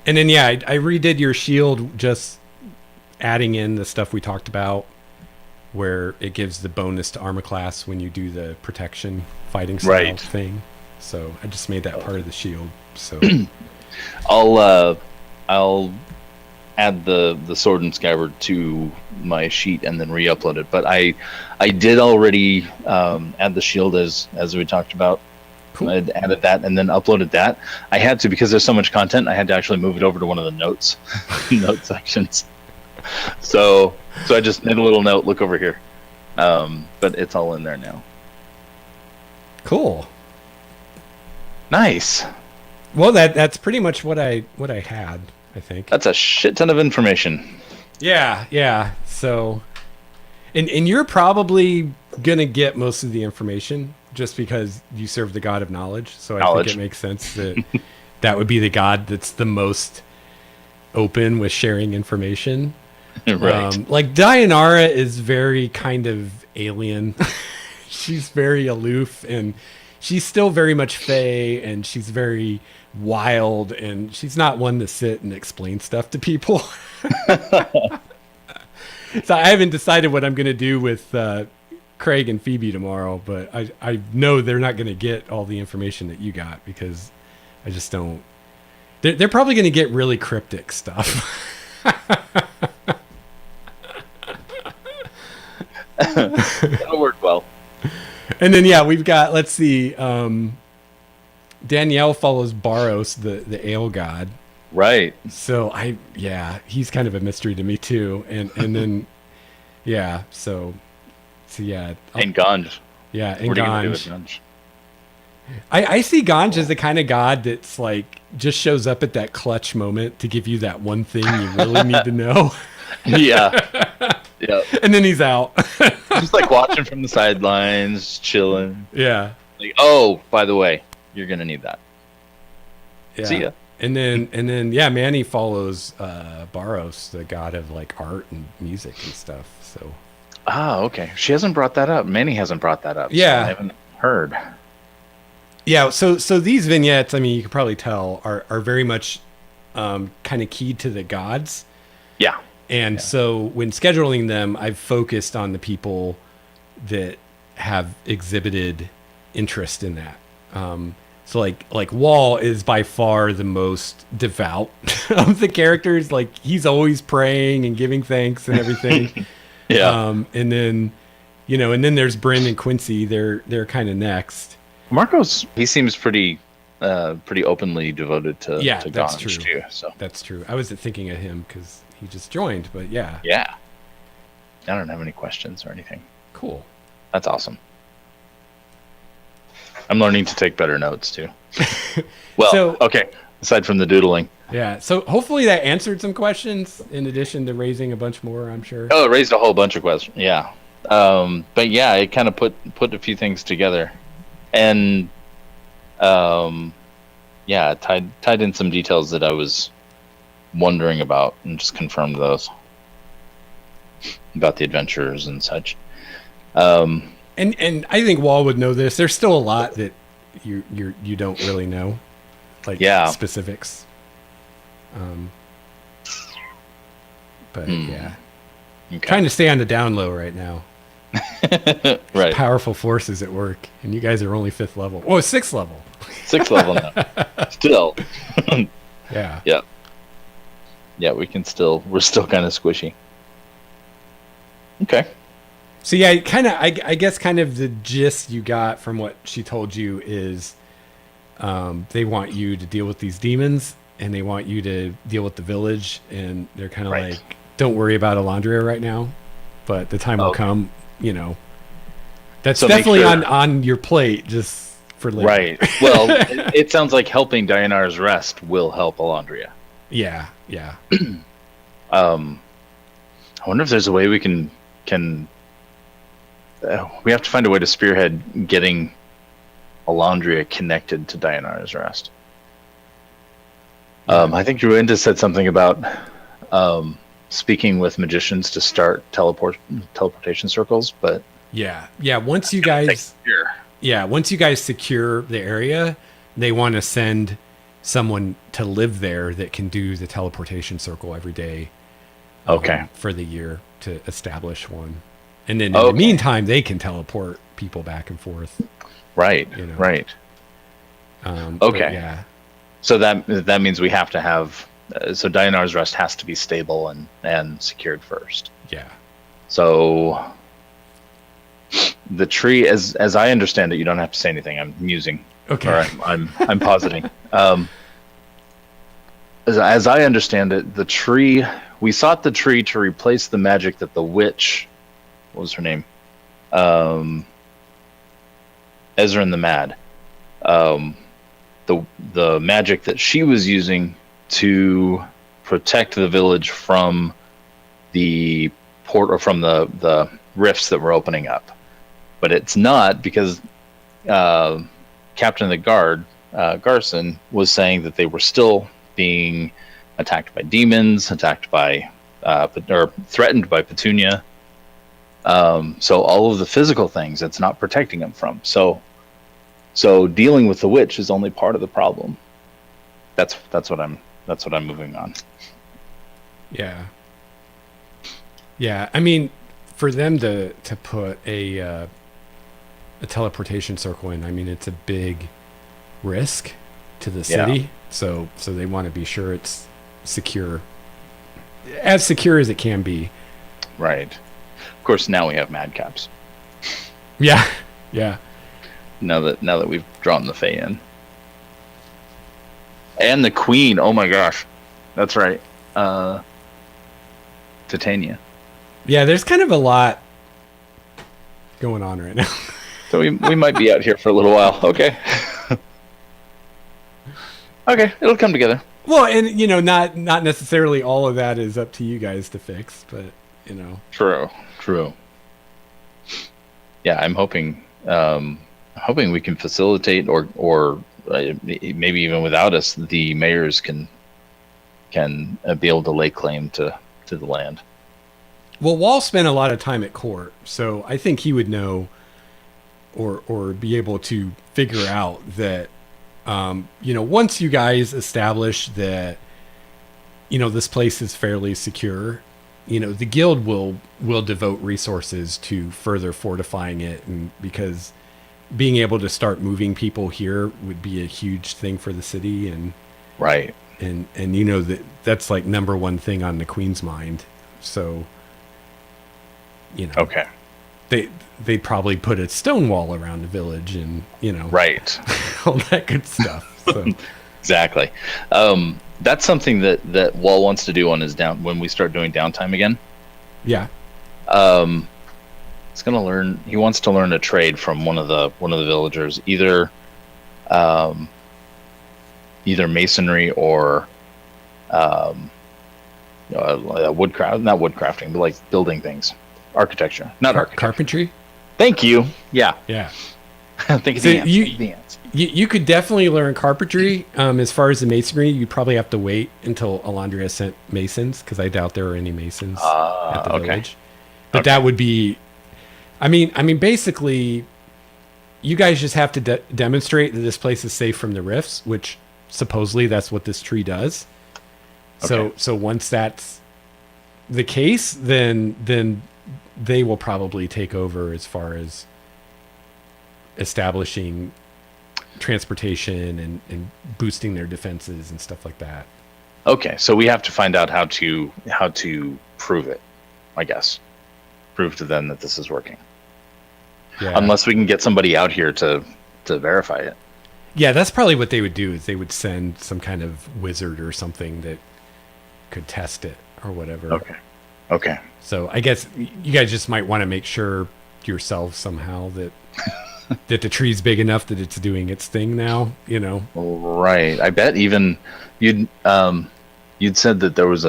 And then I redid your shield just adding in the stuff we talked about, where it gives the bonus to armor class when you do the protection fighting style thing. So I just made that part of the shield. So I'll add the sword and scabbard to my sheet and then re-upload it. But I did already add the shield as we talked about. Cool. I added that and then uploaded that. I had to, because there's so much content, I had to actually move it over to one of the notes note sections. So I just made a little note, look over here. But it's all in there now. Cool. Nice. Well, that's pretty much what I had, I think. That's a shit ton of information. Yeah. So and you're probably gonna get most of the information just because you serve the god of knowledge. So I think it makes sense that that would be the god that's the most open with sharing information. Right. Like Dianara is very kind of alien. She's very aloof, and she's still very much Fae, and she's very wild, and she's not one to sit and explain stuff to people. So I haven't decided what I'm going to do with Craig and Phoebe tomorrow, but I know they're not going to get all the information that you got, because I just don't. They're probably going to get really cryptic stuff. That'll work well. And then we've got, let's see, Danielle follows Baros, the ale god. Right. So he's kind of a mystery to me too. And then so And Ganj. Yeah, and What are you gonna do with Ganj. Ganj? I see Ganj as the kind of god that's like just shows up at that clutch moment to give you that one thing you really need to know. Yeah. Yeah. And then he's out. Just like watching from the sidelines, chilling. Yeah. Like, oh, by the way, you're gonna need that. Yeah. See ya. And then Manny follows Baros, the god of like art and music and stuff. So Okay. She hasn't brought that up. Manny hasn't brought that up. Yeah. So I haven't heard. Yeah, so these vignettes, I mean, you can probably tell, are very much kind of keyed to the gods. Yeah. And so when scheduling them, I've focused on the people that have exhibited interest in that. So like Wahl is by far the most devout of the characters. Like he's always praying and giving thanks and everything. Yeah. And then there's Bryn and Quincy. They're kind of next. Marcos, he seems pretty openly devoted to that's Ganj true. too. So That's true. I wasn't thinking of him because he just joined, but yeah. yeah. I don't have any questions or anything. Cool. That's awesome. I'm learning to take better notes too. Well, okay. Aside from the doodling. Yeah. So hopefully that answered some questions in addition to raising a bunch more, I'm sure. Oh, it raised a whole bunch of questions. Yeah. But yeah, it kind of put a few things together. And tied in some details that I was wondering about and just confirmed those about the adventures and such. And I think Wahl would know this. There's still a lot that you don't really know, like specifics. But yeah, trying to stay on the down low right now. Right. Powerful forces at work, and you guys are only 5th level. Oh, 6th level. 6th level now. Still. Yeah. Yeah. Yeah, we're still kind of squishy. Okay. So yeah, I guess kind of the gist you got from what she told you is they want you to deal with these demons, and they want you to deal with the village, and they're kind of like, don't worry about Elandria right now, but the time will come, That's so definitely on your plate, just for later. Right. Well, it sounds like helping Dianara's rest will help Elandria. Yeah. I wonder if there's a way we can we have to find a way to spearhead getting Elandria connected to Dianara's rest. I think Ruinda said something about speaking with magicians to start teleportation circles, but once you guys secure the area, they want to send someone to live there that can do the teleportation circle every day. Okay. for the year to establish one. And then in Okay. the meantime, they can teleport people back and forth. Right. You know. Right. But Okay. yeah. So that means we have to have. So Dianar's Rest has to be stable and secured first. Yeah. So the tree, as I understand it, you don't have to say anything. I'm musing. Okay. Or I'm positing. As I understand it, the tree, we sought the tree to replace the magic that the witch, what was her name? Ezra the Mad. The magic that she was using to protect the village from the port, or from the rifts that were opening up. But it's not, because Captain of the Guard, Garson, was saying that they were still being attacked by demons, attacked by or threatened by Petunia. So all of the physical things, it's not protecting them from. So dealing with the witch is only part of the problem. That's what I'm moving on. Yeah. Yeah. I mean, for them to put a teleportation circle in, I mean, it's a big risk to the city. Yeah. So they want to be sure it's secure, as secure as it can be. Right. Of course, now we have madcaps. Yeah. Yeah. Now that we've drawn the Fae in. And the Queen, oh my gosh. That's right. Titania. Yeah, there's kind of a lot going on right now. So we might be out here for a little while. Okay. Okay, it'll come together. Well, and not necessarily all of that is up to you guys to fix, but True. Yeah, I'm hoping we can facilitate, or maybe even without us, the mayors can be able to lay claim to the land. Well, Wahl spent a lot of time at court, so I think he would know or be able to figure out that once you guys establish that this place is fairly secure, the guild will devote resources to further fortifying it, and because being able to start moving people here would be a huge thing for the city, and right, and that's like number one thing on the Queen's mind. So okay, they'd probably put a stone wall around the village, and right, all that good stuff. So. Exactly. That's something that Wahl wants to do on his when we start doing downtime again. Yeah. He's gonna learn. He wants to learn a trade from one of the villagers, either masonry or woodcraft, not woodcrafting, but like building things, architecture, not architecture. Carpentry. Thank you. Yeah. Yeah. Think of So the ants. You could definitely learn carpentry. As far as the masonry, you probably have to wait until Elandria sent masons, because I doubt there are any masons at the village. But that would be, I mean, basically, you guys just have to demonstrate that this place is safe from the rifts, which supposedly that's what this tree does. Okay. So once that's the case, then they will probably take over as far as establishing transportation and boosting their defenses and stuff like that. Okay, so we have to find out how to prove it, I guess. Prove to them that this is working. Yeah. Unless we can get somebody out here to verify it. Yeah, that's probably what they would do, is they would send some kind of wizard or something that could test it or whatever. Okay. So I guess you guys just might want to make sure yourselves somehow that that the tree's big enough that it's doing its thing now, Right. I bet even you'd said that there was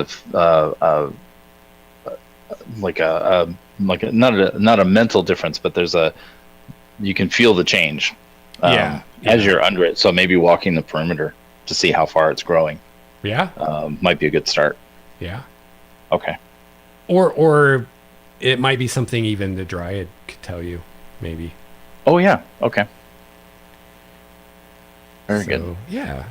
not a mental difference, but you can feel the change. As you're under it. So maybe walking the perimeter to see how far it's growing. Yeah. Might be a good start. Yeah. Okay. Or it might be something even the Dryad could tell you, maybe. Oh yeah. Okay. Very good. Yeah.